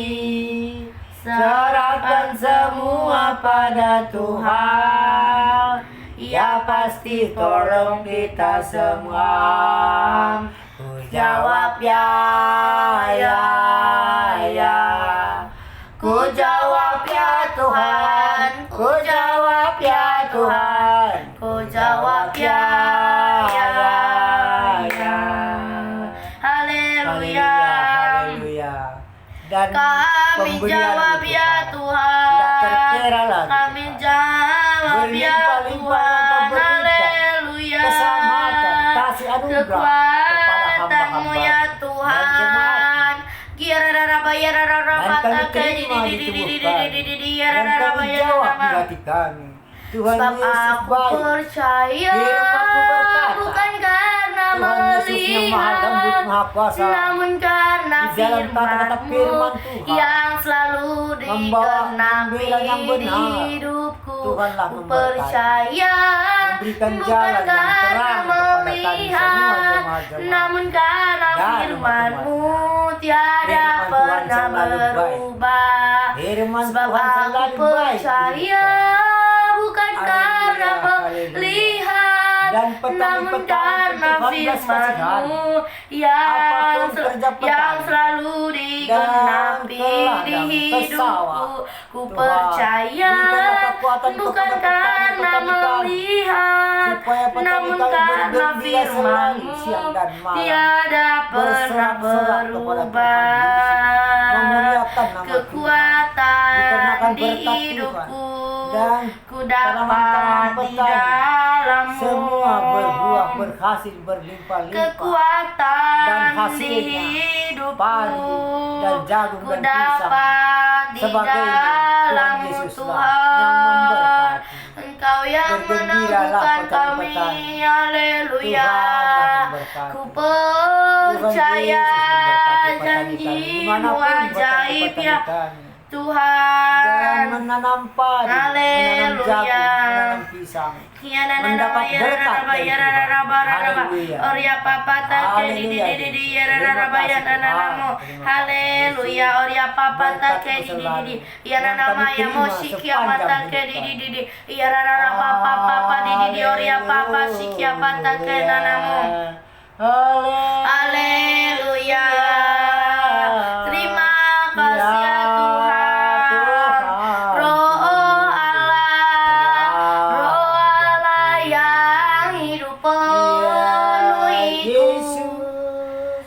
Serahkan semua pada Tuhan. Ya pasti tolong kita semua. Ku Jawab ya, ya, ya. Ku jawab ya Tuhan. Ku jawab ya Tuhan. Ku jawab ya, ya, ya. Haleluya. Haleluya. Dan Kami pemberian jawab itu, ya Pak, Tuhan. tidak terkira lagi, Kami Pak. jawab ya Berlimpah-limpah Tuhan. Engkau berikan Haleluya. keselamatan, kasih anugerah kepada Kekuatanmu hamba-hamba ya dan Tuhan. jemaat. Dan kami terima di tubuh kami. Dan kami jawab di hati kami. Tuhan Sebab Yesus aku baik. percaya Firman-Mu berkata, bukan karena Tuhan Yesus yang maha lembut, melihat, maha kuasa, namun karena di dalam kata-kata firman-Mu firman Tuhan, yang selalu membawa digenapi pembela yang di benar. hidupku. Tuhanlah Ku memberkati, percaya memberikan bukan jalan yang karena terang kepada kami semua melihat, jemaat-jemaat. namun karena Dan firman-Mu tiada Firman Tuhan pernah selalu baik. berubah. Firman Sebab Tuhan aku selalu baik. percaya bukan karena Haleluya, melihat, Dan namun petani-petani karena Tuhan belas kasihan. firman-Mu yang, Apapun kerja petani yang selalu digenapi dan di ladang, hidupku. pesawat. Ku Tuhan, percaya berikanlah kekuatan bukan kepada karena petani-petani kami, melihat, supaya petani namun kami karena bergembira selalu firman-Mu siang dan malam, tiada pernah bersorak-sorak kepada Tuhan berubah. memuliakan nama Tuhan. Kekuatan Dikarenakan di berkat Tuhan hidupku dan ku dapat tanaman-tanaman di petani dalam-Mu. semua berbuah berhasil berlimpah-limpah, Kekuatan dan di hasilnya hidupku padi dan jagung ku dan pisang dapat di sebagainya. Tuhan dalam-Mu Yesuslah yang Tuhan. memberkati. Engkau yang Bergembiralah meneguhkan kami. petani-petani. Haleluya. Tuhanlah memberkati. Ku Tuhan percaya Yesus memberkati petani kami janji-Mu dimanapun ajaib petani ya kami. Dan Tuhan. menanam padi, menanam Haleluya. jagung, menanam pisang, mendapat berkat dari Tuhan. Haleluya. Orya papa take di Haleluya. di di ya raba ya nanamo. Haleluya. Orya papa take di di ya nama ya mosikia mata ke di ya raba papa papa di orya papa sikia mata ke nanamo. Haleluya. Terima kasih ya Tuhan. Roh Allah yang hidup penuhiku.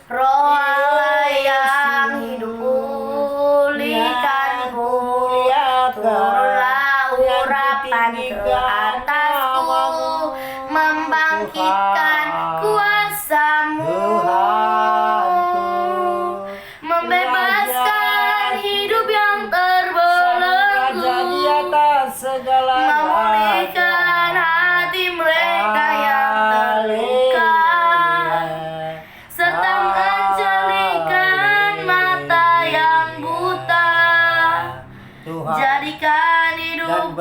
Roh Allah yang hidup pulihkanku. Turunlah urapan ke atasku, membangkitkan kuasa-Mu, membebaskan hidup yang terbelenggu, memulihkan hati mereka yang terluka, serta menjelikan mata yang buta. Jadikan hidupku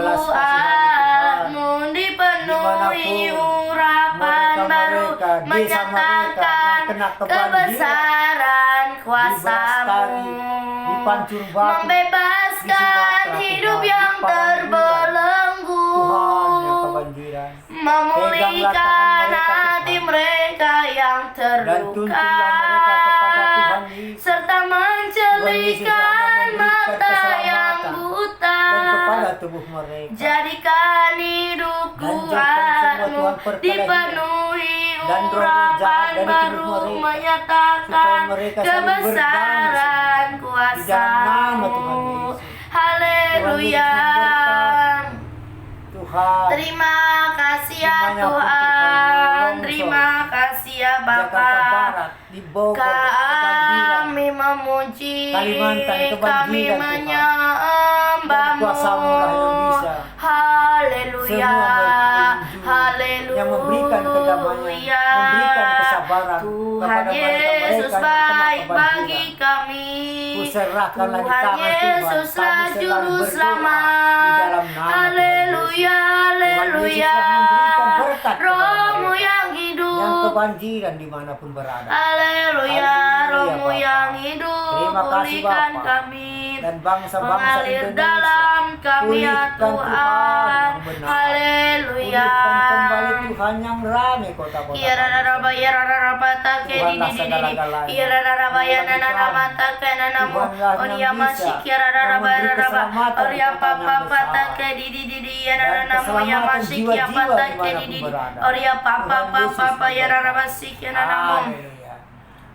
Mu dipenuhi urapan baru, menyatakan kebesaran kuasa-Mu, membebaskan hidup yang terbelenggu, memulihkan hati mereka yang terluka, serta menjelikan mata yang buta. tubuh mereka. Jadikan hidupku dipenuhi Dan roh urapan jahat dari baru, tubuh mereka, menyatakan supaya mereka saling kebesaran berdamai di dalam nama Tuhan kuasa-Mu. Yesus. Haleluya. Tuhan, Terima kasih ya semuanya untuk Tuhan. longsor. Terima kasih ya Jakarta Bapa. Barat, di Bogor, Kebanjiran, Kami memuji, Kalimantan kami kebanjiran, Tuhan. menyembahmu. Dan kuasamu lah yang bisa. Haleluya, Semua haleluya. yang memberikan kedamaian, memberikan kesabaran Tuhan kepada Yesus mereka-mereka yang kena baik kebanjiran. bagi kami. Kuserahkanlah di Tuhan tangan Tuhan. Yesuslah Kami selalu juru berdoa di selamat. dalam nama Tuhan Haleluya, Yesus. Tuhan haleluya. Yesus yang memberikan berkat kepada Rohmu mereka yang yang hidup. kebanjiran dimanapun berada. Haleluya, Rohmu Bapa. yang hidup. Terima kasih, Pulihkan Bapa. kami. Dan bangsa-bangsa Mengalir Indonesia, dalam kami ya pulihkan Tuhan Tuhan. yang benar. Haleluya. Pulihkan kembali Tuhan yang ramai kota-kota Iya raraba ya raraba take di di di di. Iya raraba ya nana nama take nana mo. Oria masik ya raraba raraba. Oria papa pata ke di di di di ya nana mo ya masik ya pata ke di di di. Oria papa papa ya raraba sik ya nana mo.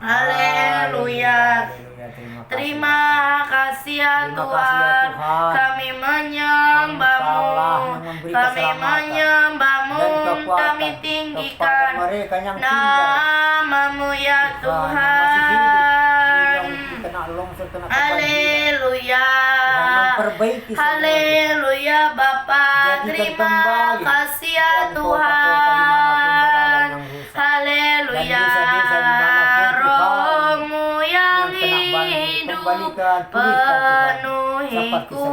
Haleluya. Terima kasih ya Tuhan, kami menyembahmu, kami menyembahmu, kami tinggikan namamu ya Tuhan. Haleluya, haleluya Bapa, terima kasih ya Tuhan. Haleluya, Rohmu yang hidup penuhiku,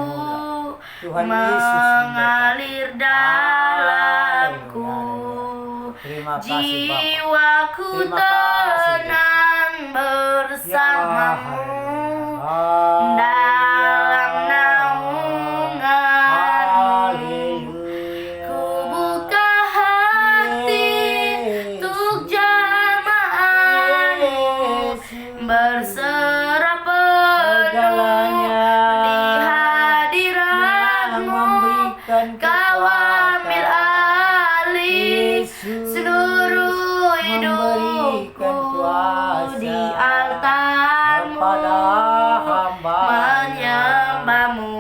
mengalir dalamku. Jiwaku tenang bersamamu dalam naunganmu. Ku buka hati untuk jamaahmu, berserah penuh di hadiratmu. Kau ambil alih seluruh hidupku di altarmu, menyembahmu.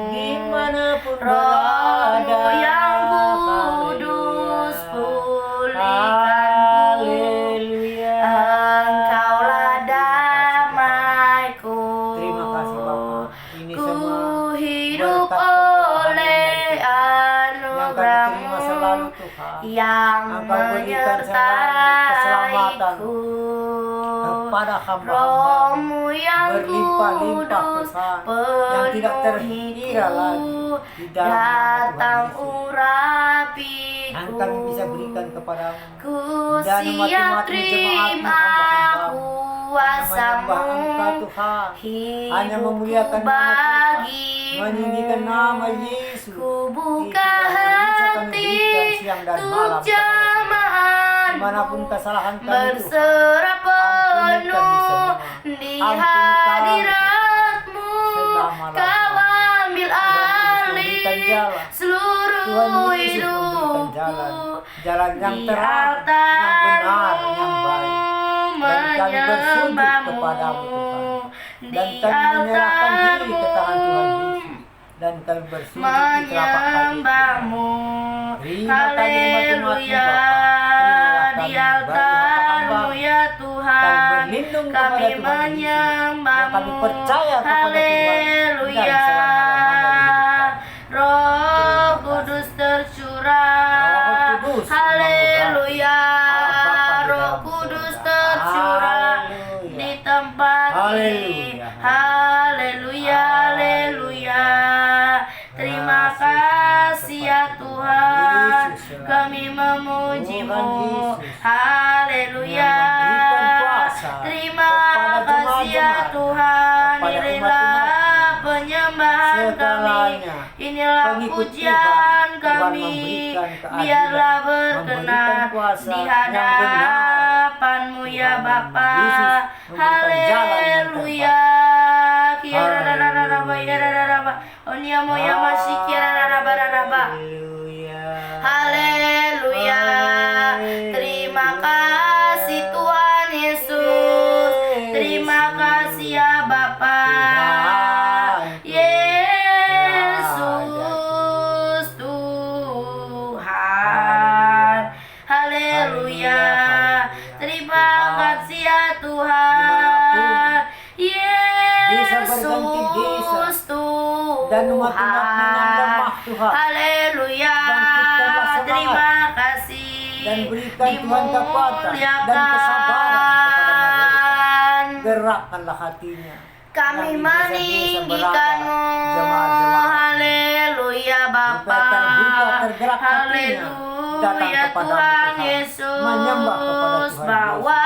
Rohmu yang kudus pulihkanku, Engkaulah damaiku. Terima kasih Bapak. Ini Ku semua hidup berkat oleh yang kami terima selalu anugerahmu Tuhan. yang Engkau berikan selalu keselamatan menyertaiku. kepada hamba-hamba Rohmu yang berlimpah-limpah kudus Tuhan, yang tidak terhingga lagi di dalam nama datang Tuhan Yesus. urapiku. Yang kami bisa berikan kepadamu. Ku Dan siap umat-umat terima hamba-hamba kuasamu, menyembah Engkau Tuhan, hanya hidupku memuliakan nama Tuhan, bagimu. meninggikan nama Yesus. Ku buka Itu yang bisa kami hati berikan siang dan untuk malam. jamaahmu, Dimanapun kesalahan kami Tuhan, berserah ampuni kami penuh semua. di Ampuni kami, hadiratmu. selama-lamanya. Kau ambil Tuhan Yesus alih memberikan jalan. seluruh Tuhan Yesus memberikan hidupku jalan yang di terang, yang benar, altarmu, yang baik. Dan kami bersujud menyembahmu kepadamu Tuhan. di Dan kami menyerahkan diri ke tangan Tuhan altarmu, Yesus. Dan kami bersujud di telapak kaki Tuhan. menyembahmu. Terima kasih Haleluya, di Bapa. altarmu ya Tuhan, berlindung kami kepada Tuhan Yesus. menyembahmu. Kami percaya kepada Tuhan. Haleluya, Dan selama-lamanya Roh Kudus tercurah. Roh Kudus Haleluya, Allah Bapa di Roh dalam Kudus surga. tercurah Haleluya. di tempat ini. Haleluya. Haleluya, haleluya. Terima kasih ya Tuhan, kami memujimu. Haleluya. Terima kasih ya Tuhan, inilah penyembahan kami, inilah pujian kami. Biarlah berkenan di hadapan-Mu ya Bapa. Haleluya. Kiararararaba yarararaba. Oniamo yamasi kiarararaba. Haleluya. Terima kasih Tuhan Yesus. Terima kasih ya Bapa. Yesus Tuhan. Haleluya. Terima kasih ya Tuhan. Yesus berganti desa. Yesus Tuhan. Dan umat-umatmu yang lemah, Tuhan. Haleluya. Bangkitkanlah semangat. Terima kasih. Dan berikan Tuhan kekuatan dan kesabaran gerakkanlah hatinya. Kami Yang di desa-desa meninggikan-Mu. berada, jemaat-jemaat. Haleluya Bapa. Terbuka, tergerak hatinya. Datang Haleluya kepadamu, Tuhan Tuhan. Yesus. Menyembah kepada Tuhan Bawa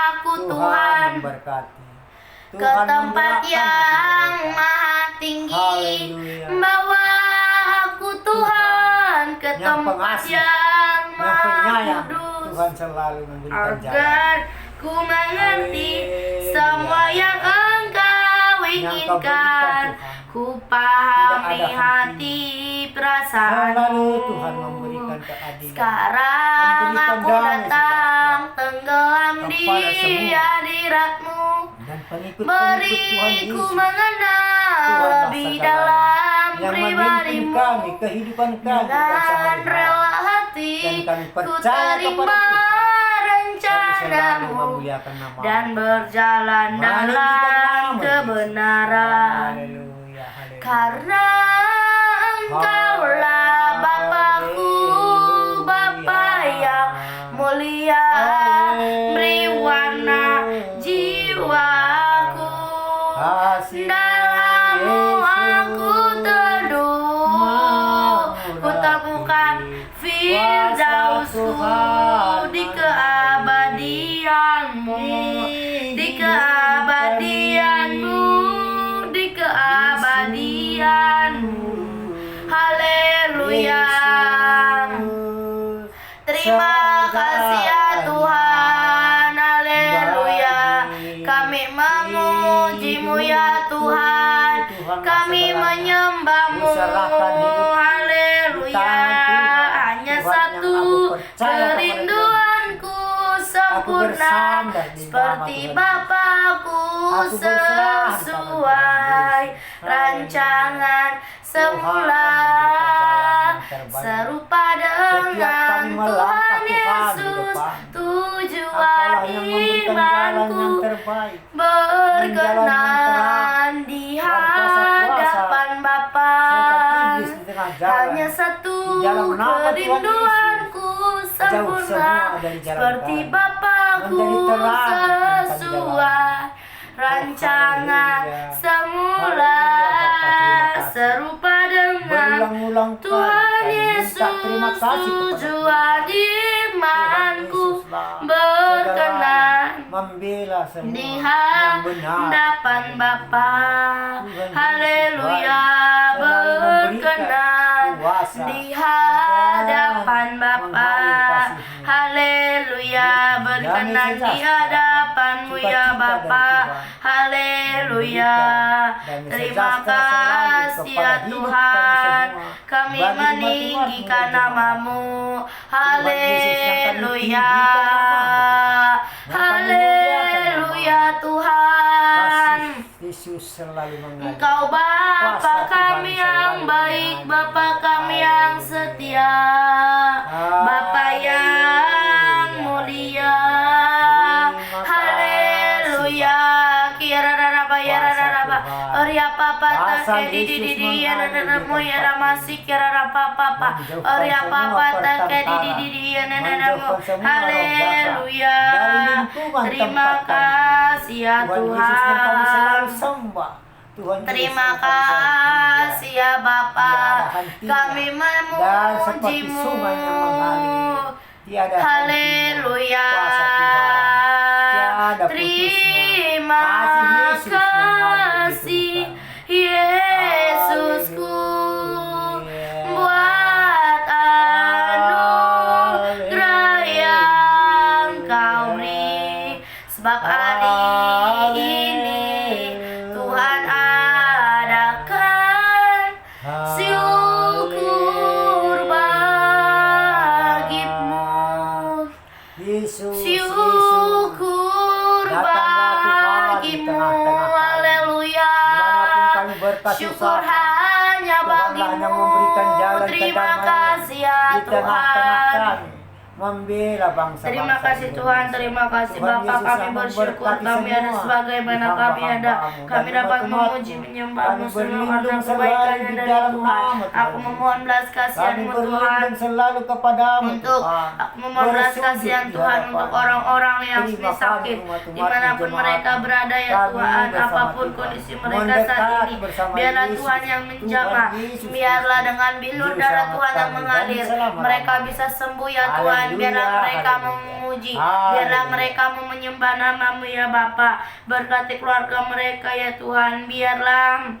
aku Tuhan Tuhan memberkati. ke Tuhan tempat menggerakkan yang hati mereka. maha tinggi. Haleluya. Bawa aku Tuhan ke Yang tempat pengasih, yang yang maha penyayang, kudus. Tuhan selalu memberikan jalan. Agar ku mengerti Haleluya. semua yang Engkau Yang Kau inginkan. berikan, Tuhan. Ku pahami Tidak ada hati perasaan. Selalu Tuhan memberikan keadilan. Sekarang Memberikan aku damai datang tenggelam di kepada semua. hadirat-Mu. Dan pengikut-pengikut Beri Tuhan ku Yesus, mengenal Tuhanlah lebih segalanya. dalam yang memimpin pribadi-Mu. kami, kehidupan kami dan Dengan sehari-hari. rela hati Dan kami ku percaya terima kepada Tuhan. Kami selalu rencana-Mu memuliakan nama dan berjalan dalam kebenaran. Haleluya, haleluya. Karena Engkaulah Bapakku, Bapa yang mulia, beri warna jiwaku. Kasih Dalam-Mu aku teduh, ku temukan firdaus-Mu di keabadian-Mu, di keabadian-Mu, di keabadian-Mu. Haleluya. Terima kasih ya Tuhan. Haleluya. Kami memuji-Mu ya Tuhan. Kami menyembah-Mu. Haleluya. Hanya satu kerinduanku sempurna seperti Bapakku sesuai rancangan semula, serupa dengan Tuhan Yesus. Tujuan imanku berkenan di hadapan Bapa. Hanya satu kerinduanku sempurna seperti Bapakku sesuai rancangan semula, serupa dengan Tuhan Yesus. Tujuan imanku berkenan membela semua di yang benar. hadapan Bapa. Haleluya. Berkenan di hadapan Bapa. Haleluya. Berkenan di hadapan-Mu ya Bapa. Haleluya. Terima kasih ya Tuhan. Kami meninggikan nama-Mu. Haleluya. Haleluya Tuhan. Yesus selalu mengajar. Engkau Bapa kami yang baik, Bapa kami yang setia, Bapa yang mulia. Haleluya. Kirararaba yarararaba. Oria papa take di yarararamu yaramasik yararapa papa. Oria papa take di yarararamu. Haleluya. Terima kasih ya Tuhan. Terima kasih ya Bapa. Kami memuji-Mu. Haleluya. Terima kasih Yesusku buat anugerah yang Kau beri. Sebab hari ini Tuhan adakan syukur bagimu. Syukur bagimu. Haleluya. Syukur hanya bagimu. Terima kasih ya Tuhan. membela bangsa. Terima kasih Tuhan, terima kasih Bapa, kami bersyukur kami ada sebagaimana kami ada. Kami dapat memuji menyembah-Mu semua karena kebaikan-Nya dari Tuhan. Aku memohon belas kasihan-Mu Tuhan. Selalu kepadamu Untuk aku memohon belas kasihan Tuhan untuk orang-orang yang sakit dimanapun mereka berada ya Tuhan, apapun kondisi mereka saat ini, biarlah Tuhan yang menjamah, biarlah dengan bilur darah Tuhan yang mengalir mereka bisa sembuh ya Tuhan. Biarlah mereka memuji, biarlah mereka menyembah nama-Mu ya Bapa. Berkati keluarga mereka ya Tuhan, biarlah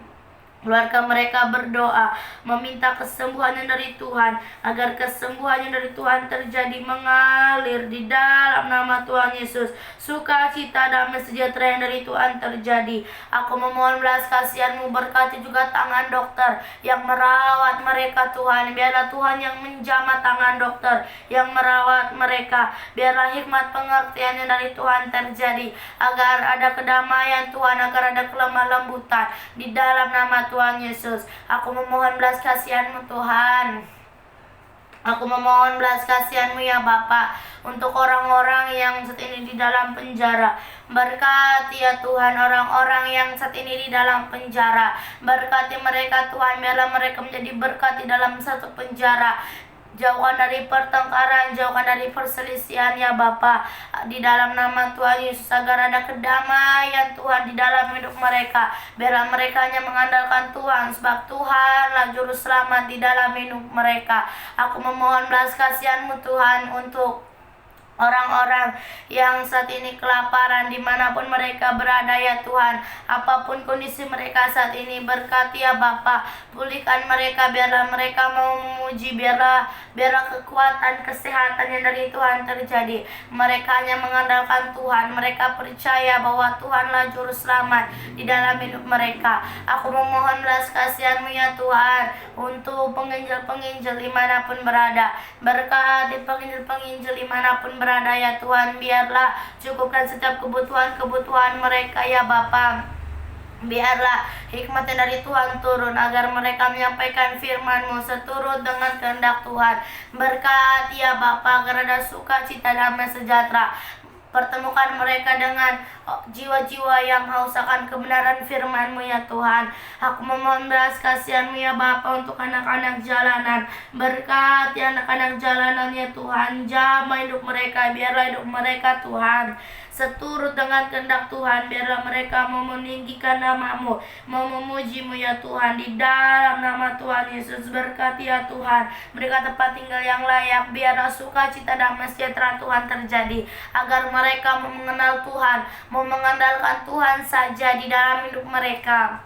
keluarga mereka berdoa meminta kesembuhannya dari Tuhan, agar kesembuhannya dari Tuhan terjadi mengalir di dalam nama Tuhan Yesus. Sukacita, damai sejahtera yang dari Tuhan terjadi. Aku memohon belas kasihan-Mu, berkati juga tangan dokter yang merawat mereka Tuhan. Biarlah Tuhan yang menjamah tangan dokter yang merawat mereka. Biarlah hikmat pengertiannya dari Tuhan terjadi, agar ada kedamaian Tuhan, agar ada kelemah lembutan di dalam nama Tuhan Yesus. Aku memohon belas kasihan-Mu Tuhan. Aku memohon belas kasihan-Mu ya Bapa, untuk orang-orang yang saat ini di dalam penjara. Berkati ya Tuhan orang-orang yang saat ini di dalam penjara. Berkati mereka Tuhan, biarlah mereka menjadi berkat di dalam satu penjara. Jauhkan dari pertengkaran, jauhkan dari perselisihan ya Bapa, di dalam nama Tuhan Yesus, agar ada kedamaian Tuhan di dalam hidup mereka. Biarlah mereka hanya mengandalkan Tuhan, sebab Tuhanlah juru selamat di dalam hidup mereka. Aku memohon belas kasihan-Mu Tuhan untuk orang-orang yang saat ini kelaparan dimanapun mereka berada ya Tuhan, apapun kondisi mereka saat ini. Berkati ya Bapa, pulihkan mereka, biarlah mereka mau memuji, biarlah kekuatan kesehatan yang dari Tuhan terjadi. Mereka hanya mengandalkan Tuhan, mereka percaya bahwa Tuhanlah juru selamat di dalam hidup mereka. Aku memohon belas kasihan-Mu ya Tuhan untuk penginjil-penginjil dimanapun berada. Berkati penginjil-penginjil dimanapun berada ya Tuhan, biarlah cukupkan setiap kebutuhan mereka ya Bapa. Biarlah hikmatnya dari Tuhan turun, agar mereka menyampaikan firman-Mu seturut dengan kehendak Tuhan. Berkati ya Bapa, agar ada sukacita, damai sejahtera. Pertemukan mereka dengan jiwa-jiwa yang haus akan kebenaran firman-Mu ya Tuhan. Aku memohon belas kasihan-Mu ya Bapa untuk anak-anak jalanan. Berkati anak-anak jalanan ya Tuhan, jamah hidup mereka, biarlah hidup mereka Tuhan seturut dengan kehendak Tuhan. Biarlah mereka mau meninggikan nama-Mu, mau memuji-Mu ya Tuhan di dalam nama Tuhan Yesus. Berkati ya Tuhan mereka tempat tinggal yang layak. Biarlah sukacita, damai sejahtera Tuhan terjadi, agar mereka mau mengenal Tuhan, mau mengandalkan Tuhan saja di dalam hidup mereka.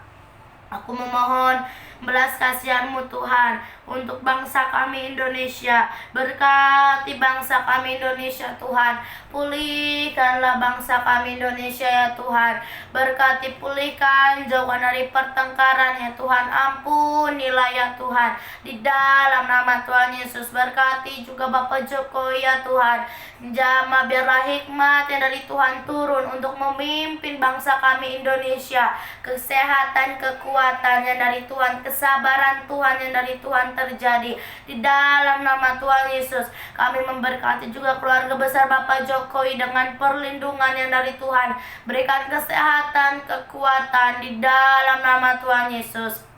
Aku memohon belas kasihan-Mu Tuhan untuk bangsa kami Indonesia. Berkati bangsa kami Indonesia Tuhan, pulihkanlah bangsa kami Indonesia ya Tuhan. Berkati, pulihkan, jauhkan dari pertengkaran ya Tuhan. Ampunilah ya Tuhan di dalam nama Tuhan Yesus. Berkati juga Bapak Jokowi ya Tuhan, jamah, biarlah hikmat yang dari Tuhan turun untuk memimpin bangsa kami Indonesia. Kesehatan, kekuatan yang dari Tuhan, kesabaran Tuhan yang dari Tuhan terjadi di dalam nama Tuhan Yesus. Kami memberkati juga keluarga besar Bapak Jokowi dengan perlindungan yang dari Tuhan. Berikan kesehatan, kekuatan di dalam nama Tuhan Yesus.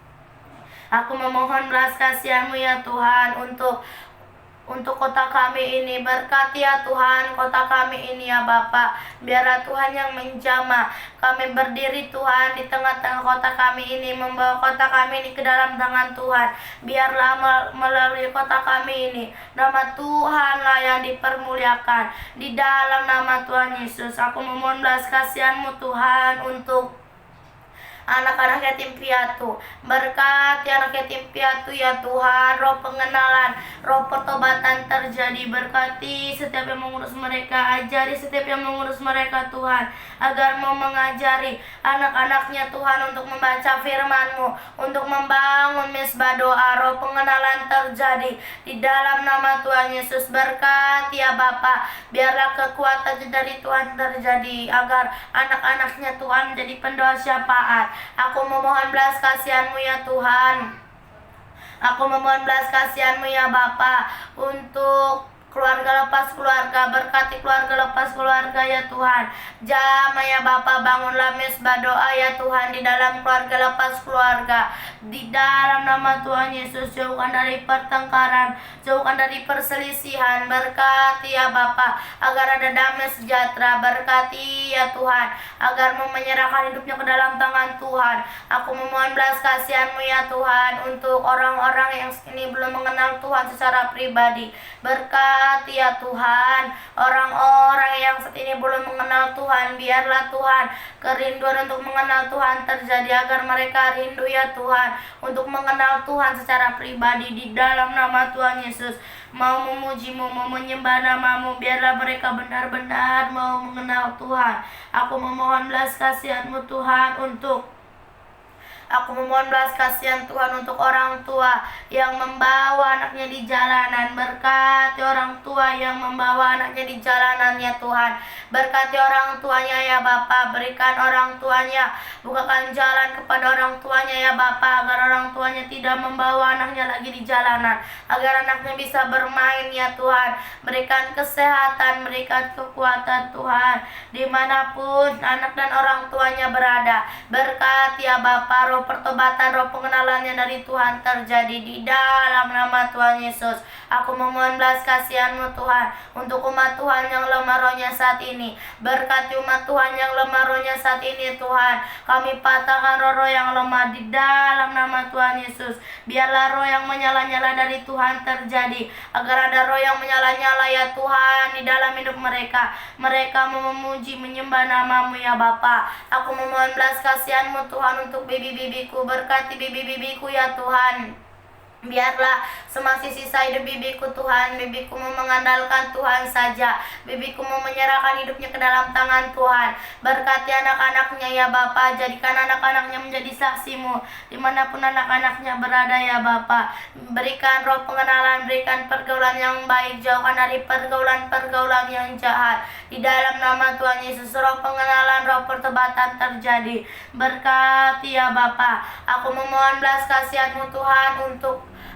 Aku memohon belas kasihan-Mu ya Tuhan untuk kota kami ini. Berkati ya Tuhan kota kami ini ya Bapa, biarlah Tuhan yang menjamah. Kami berdiri Tuhan di tengah-tengah kota kami ini, membawa kota kami ini ke dalam tangan Tuhan. Biarlah melalui kota kami ini nama Tuhanlah yang dipermuliakan di dalam nama Tuhan Yesus. Aku memohon belas kasihan-Mu Tuhan untuk anak-anak yatim piatu. Berkati anak yatim piatu ya Tuhan, roh pengenalan, roh pertobatan terjadi. Berkati setiap yang mengurus mereka, ajari setiap yang mengurus mereka Tuhan, agar mau mengajari anak-anaknya Tuhan untuk membaca firman-Mu, untuk membangun mesbah doa. Roh pengenalan terjadi di dalam nama Tuhan Yesus. Berkati ya Bapa, biarlah kekuatan dari Tuhan terjadi, agar anak-anaknya Tuhan menjadi pendoa syafaat. Aku memohon belas kasihan-Mu ya Tuhan. Aku memohon belas kasihan-Mu ya Bapa untuk keluarga lepas keluarga, berkati keluarga lepas keluarga ya Tuhan. Jamah ya Bapa, bangunlah mesbah doa ya Tuhan di dalam keluarga lepas keluarga. Di dalam nama Tuhan Yesus, jauhkan dari pertengkaran, jauhkan dari perselisihan. Berkati ya Bapa, agar ada damai sejahtera. Berkati ya Tuhan, agar mau menyerahkan hidupnya ke dalam tangan Tuhan. Aku memohon belas kasihan-Mu ya Tuhan untuk orang-orang yang ini belum mengenal Tuhan secara pribadi. Berkati ya Tuhan, orang-orang yang saat ini belum mengenal Tuhan, biarlah Tuhan kerinduan untuk mengenal Tuhan terjadi, agar mereka rindu ya Tuhan untuk mengenal Tuhan secara pribadi di dalam nama Tuhan Yesus. Mau memuji-Mu, mau menyembah nama-Mu, biarlah mereka benar-benar mau mengenal Tuhan. Aku memohon belas kasihan-Mu Tuhan untuk Aku memohon belas kasihan Tuhan untuk orang tua yang membawa anaknya di jalanan. Berkati orang tua yang membawa anaknya di jalanan ya Tuhan. Berkati orang tuanya ya Bapa. Berikan orang tuanya, bukakan jalan kepada orang tuanya ya Bapa, agar orang tuanya tidak membawa anaknya lagi di jalanan, agar anaknya bisa bermain ya Tuhan. Berikan kesehatan, berikan kekuatan Tuhan dimanapun anak dan orang tuanya berada. Berkati ya Bapa, roh pertobatan, roh pengenalannya dari Tuhan terjadi di dalam nama Tuhan Yesus. Aku memohon belas kasihan-Mu Tuhan untuk umat Tuhan yang lemah rohnya saat ini. Berkati umat Tuhan yang lemah rohnya saat ini Tuhan. Kami patahkan roh-roh yang lemah di dalam nama Tuhan Yesus. Biarlah roh yang menyala-nyala dari Tuhan terjadi, agar ada roh yang menyala-nyala ya Tuhan di dalam hidup mereka. Mereka memuji menyembah nama-Mu ya Bapa. Aku memohon belas kasihan-Mu Tuhan untuk bibi-bibiku. Berkati bibi-bibiku ya Tuhan. Biarlah semasih sisa hidup bibiku Tuhan, bibiku mau mengandalkan Tuhan saja. Bibiku mau menyerahkan hidupnya ke dalam tangan Tuhan. Berkati anak-anaknya ya Bapa, jadikan anak-anaknya menjadi saksi-Mu dimanapun anak-anaknya berada ya Bapa. Berikan roh pengenalan, berikan pergaulan yang baik, jauhkan dari pergaulan-pergaulan yang jahat. Di dalam nama Tuhan Yesus, roh pengenalan, roh pertobatan terjadi. Berkati ya Bapa. Aku memohon belas kasihan-Mu Tuhan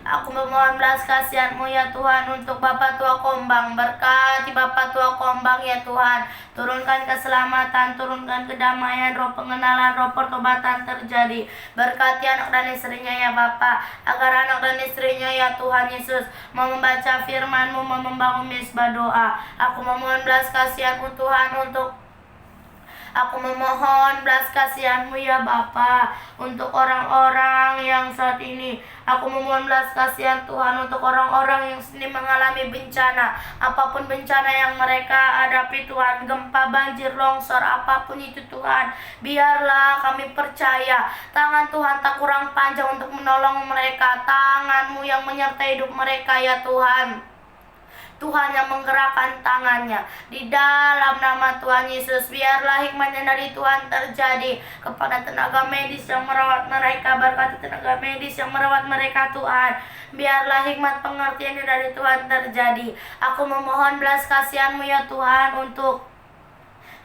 Aku memohon belas kasihan-Mu ya Tuhan untuk Bapak Tua Kombang. Berkati Bapak Tua Kombang ya Tuhan. Turunkan keselamatan, turunkan kedamaian, roh pengenalan, roh pertobatan terjadi. Berkati anak dan istrinya ya Bapa, agar anak dan istrinya ya Tuhan Yesus mau membaca firman-Mu, mau membangun mesbah doa. Aku memohon belas kasihan-Mu Tuhan Aku memohon belas kasihan-Mu ya Bapa untuk orang-orang yang saat ini. Aku memohon belas kasihan Tuhan untuk orang-orang yang sedang mengalami bencana. Apapun bencana yang mereka hadapi Tuhan, gempa, banjir, longsor, apapun itu Tuhan. Biarlah kami percaya tangan Tuhan tak kurang panjang untuk menolong mereka. Tangan-Mu yang menyertai hidup mereka ya Tuhan. Tuhan yang menggerakkan tangannya di dalam nama Tuhan Yesus. Biarlah hikmatnya dari Tuhan terjadi kepada tenaga medis yang merawat mereka. Berkati tenaga medis yang merawat mereka Tuhan. Biarlah hikmat pengertiannya dari Tuhan terjadi. Aku memohon belas kasihan-Mu ya Tuhan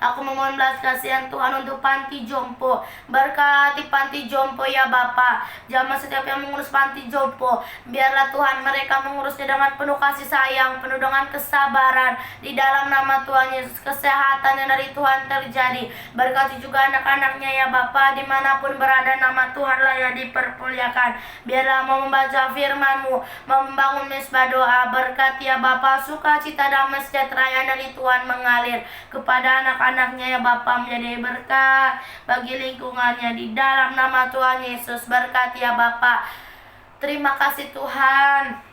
Aku memohon belas kasihan Tuhan untuk panti jompo. Berkati panti jompo ya Bapa. Jamah setiap yang mengurus panti jompo, biarlah Tuhan mereka mengurusnya dengan penuh kasih sayang, penuh dengan kesabaran. Di dalam nama Tuhan Yesus, kesehatan yang dari Tuhan terjadi. Berkati juga anak-anaknya ya Bapa, dimanapun berada nama Tuhanlah yang dipermuliakan. Biarlah mau membaca firman-Mu, mau membangun mesbah doa. Berkati ya Bapa, sukacita damai sejahtera yang dari Tuhan mengalir kepada anak-anaknya ya Bapa, menjadi berkat bagi lingkungannya di dalam nama Tuhan Yesus. Berkati ya Bapa. Terima kasih Tuhan.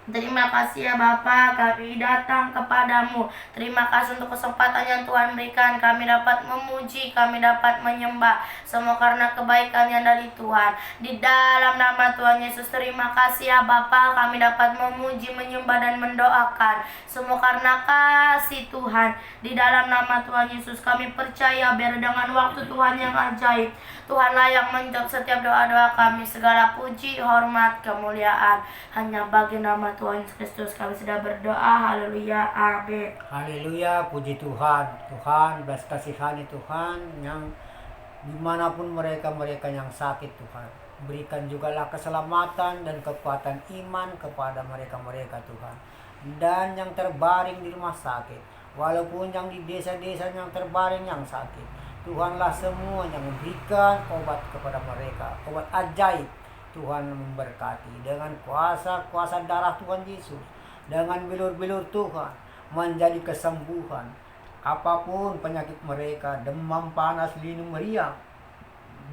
Terima kasih ya Bapa, kami datang kepadamu. Terima kasih untuk kesempatan yang Tuhan berikan. Kami dapat memuji, kami dapat menyembah. Semua karena kebaikan yang dari Tuhan. Di dalam nama Tuhan Yesus, terima kasih ya Bapa, kami dapat memuji, menyembah dan mendoakan. Semua karena kasih Tuhan. Di dalam nama Tuhan Yesus kami percaya, biar dengan waktu Tuhan yang ajaib, Tuhanlah yang menjawab setiap doa-doa kami. Segala puji, hormat, kemuliaan hanya bagi nama Tuhan Yesus Kristus kami sudah berdoa. Haleluya, amin. Haleluya, puji Tuhan. Tuhan belas kasihani Tuhan yang dimanapun mereka yang sakit Tuhan. Berikan jugalah keselamatan dan kekuatan iman kepada mereka Tuhan. dan yang terbaring di rumah sakit, walaupun yang di desa-desa yang terbaring yang sakit, Tuhanlah semuanya memberikan obat kepada mereka, obat ajaib. Tuhan memberkati dengan kuasa darah Tuhan Yesus, dengan bilur-bilur Tuhan menjadi kesembuhan. Apapun penyakit mereka, demam, panas, linu, meriang,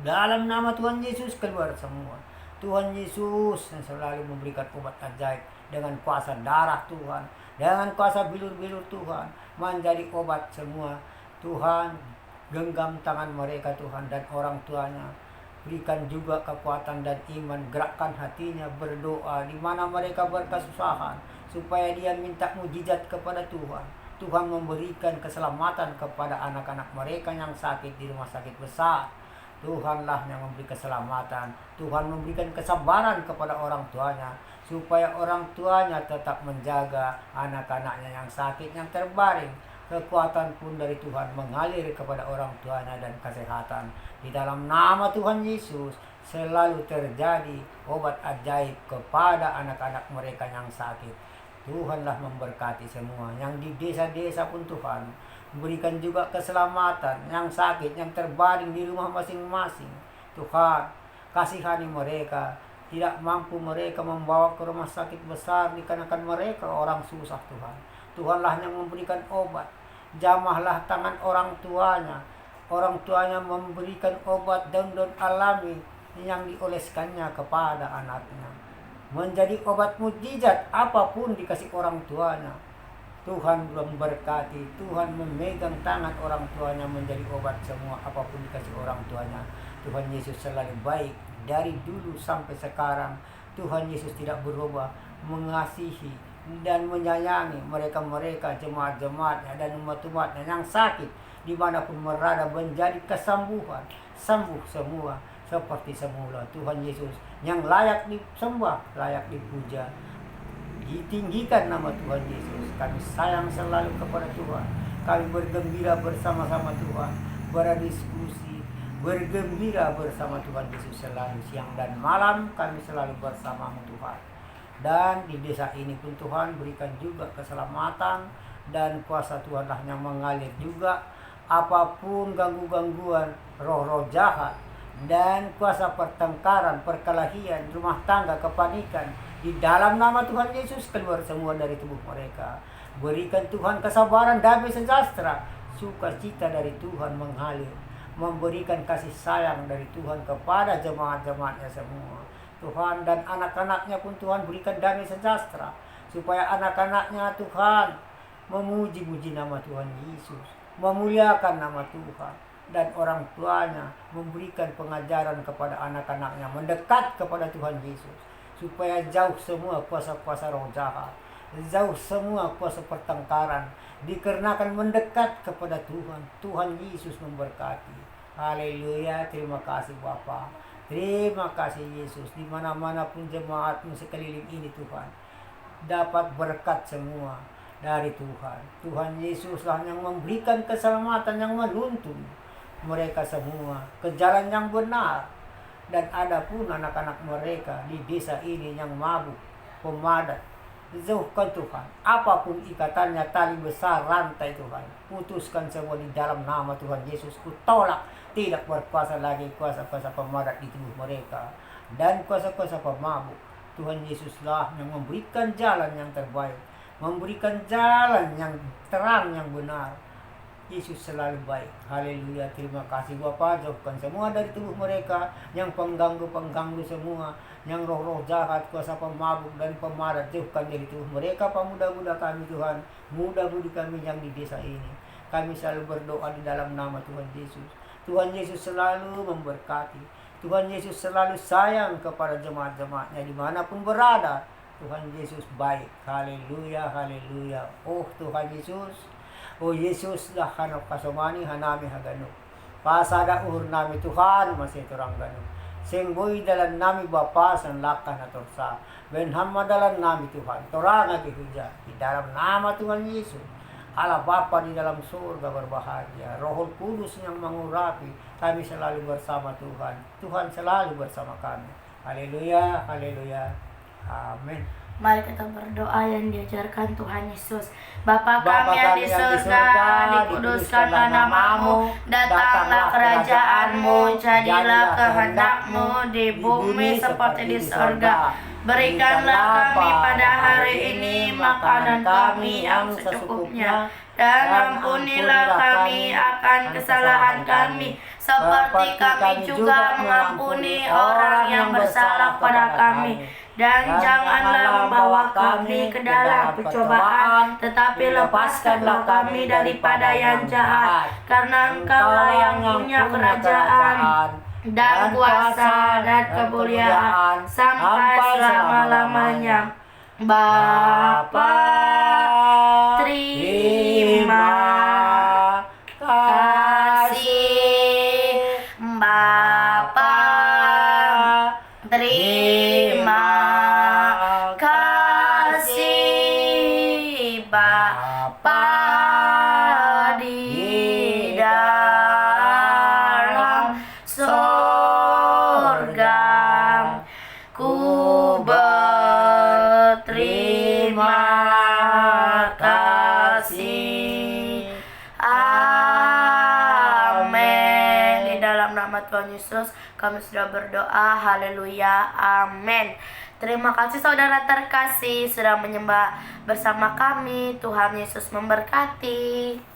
dalam nama Tuhan Yesus keluar semua. Tuhan Yesus yang selalu memberikan obat ajaib dengan kuasa darah Tuhan, dengan kuasa bilur-bilur Tuhan menjadi obat semua. Tuhan, genggam tangan mereka Tuhan dan orang tuanya. Berikan juga kekuatan dan iman, gerakkan hatinya berdoa di mana mereka berkesusahan, supaya dia minta mujizat kepada Tuhan. Tuhan memberikan keselamatan kepada anak-anak mereka yang sakit di rumah sakit besar. Tuhanlah yang memberi keselamatan. Tuhan memberikan kesabaran kepada orang tuanya, supaya orang tuanya tetap menjaga anak-anaknya yang sakit, yang terbaring. Kekuatan pun dari Tuhan mengalir kepada orang tuanya dan kesehatan. Di dalam nama Tuhan Yesus selalu terjadi obat ajaib kepada anak-anak mereka yang sakit. Tuhanlah memberkati semua. Yang di desa-desa pun Tuhan berikan juga keselamatan. Yang sakit, yang terbaring di rumah masing-masing, Tuhan kasihani mereka. Tidak mampu mereka membawa ke rumah sakit besar dikarenakan mereka orang susah Tuhan. Tuhanlah yang memberikan obat. Jamahlah tangan orang tuanya. Orang tuanya memberikan obat daun-daun alami yang dioleskannya kepada anaknya. Menjadi obat mukjizat apapun dikasih orang tuanya. Tuhan memberkati, Tuhan memegang tangan orang tuanya menjadi obat semua apapun dikasih orang tuanya. Tuhan Yesus selalu baik dari dulu sampai sekarang. Tuhan Yesus tidak berubah, mengasihi dan menyayangi mereka-mereka, jemaat-jemaatnya dan umat-umatnya yang sakit dimanapun berada, menjadi kesembuhan, sembuh semua seperti semula. Tuhan Yesus yang layak disembah, layak dipuja, ditinggikan nama Tuhan Yesus. Kami sayang selalu kepada Tuhan. Kami bergembira bersama-sama Tuhan, berdiskusi, bergembira bersama Tuhan Yesus selalu. Siang dan malam kami selalu bersamamu Tuhan. Dan di desa ini pun Tuhan berikan juga keselamatan, dan kuasa Tuhanlah yang mengalir juga. Apapun gangguan roh-roh jahat dan kuasa pertengkaran, perkelahian, rumah tangga, kepanikan, di dalam nama Tuhan Yesus keluar semua dari tubuh mereka. Berikan Tuhan kesabaran, damai sejahtera, sukacita dari Tuhan mengalir. Memberikan kasih sayang dari Tuhan kepada jemaat-jemaatnya semua. Tuhan, dan anak-anaknya pun Tuhan berikan damai sejahtera, supaya anak-anaknya Tuhan memuji-muji nama Tuhan Yesus, memuliakan nama Tuhan. Dan orang tuanya memberikan pengajaran kepada anak-anaknya mendekat kepada Tuhan Yesus, supaya jauh semua kuasa-kuasa roh jahat, jauh semua kuasa pertengkaran, dikarenakan mendekat kepada Tuhan. Tuhan Yesus memberkati. Haleluya. Terima kasih Bapa. Terima kasih Yesus. Di mana-mana pun jemaatmu sekeliling ini Tuhan dapat berkat semua dari Tuhan. Tuhan Yesuslah yang memberikan keselamatan, yang menuntun mereka semua ke jalan yang benar. Dan ada pun anak-anak mereka di desa ini yang mabuk, pemadat, jauhkan Tuhan. Apapun ikatannya, tali besar, rantai Tuhan, putuskan semua di dalam nama Tuhan Yesus. Kutolak, tidak berkuasa lagi kuasa-kuasa pemadat di tubuh mereka dan kuasa-kuasa pemabuk. Tuhan Yesuslah yang memberikan jalan yang terbaik, memberikan jalan yang terang, yang benar. Yesus selalu baik. Haleluya. Terima kasih Bapa. Jauhkan semua dari tubuh mereka yang pengganggu-pengganggu semua, yang roh-roh jahat, kuasa pemabuk dan pemadat, jauhkan dari tubuh mereka. Pemuda-muda kami Tuhan, muda-mudi kami yang di desa ini, kami selalu berdoa di dalam nama Tuhan Yesus. Tuhan Yesus selalu memberkati. Tuhan Yesus selalu sayang kepada jemaat-jemaatnya dimanapun berada. Tuhan Yesus baik. Haleluya, haleluya. Oh Tuhan Yesus, oh Yesus dah hanap kasomani hanami hagano. Pasada uhur nami Tuhan masih turang gano. Sengboy dalan nami Bapa san lakan na torsa. Benhamma dalan nami Tuhan. Toranga dihuja. Di dalam nama Tuhan Yesus. Allah Bapa di dalam surga berbahagia. Roh Kudus yang mengurapi. Kami selalu bersama Tuhan. Tuhan selalu bersama kami. Haleluya, haleluya. Amin. Mari kita berdoa yang diajarkan Tuhan Yesus. Bapa Bapa kami yang di surga, dikuduskanlah namamu, datanglah kerajaanmu, jadilah kehendak-mu di bumi seperti di surga. Berikanlah kami pada hari ini makanan kami yang secukupnya, dan ampunilah kami akan kesalahan kami, seperti kami juga mengampuni orang yang bersalah pada kami. Dan janganlah membawa kami ke dalam pencobaan, tetapi lepaskanlah kami daripada yang jahat. Karena Engkaulah yang punya kerajaan dan kuasa dan kemuliaan sampai selama-lamanya. Bapa, terima kasih. Bapa, terima kasih. Bapa di dalam surga, ku berterima kasih. Amin. Di dalam nama Tuhan Yesus kami sudah berdoa. Haleluya. Amin. Terima kasih saudara terkasih sudah menyembah bersama kami. Tuhan Yesus memberkati.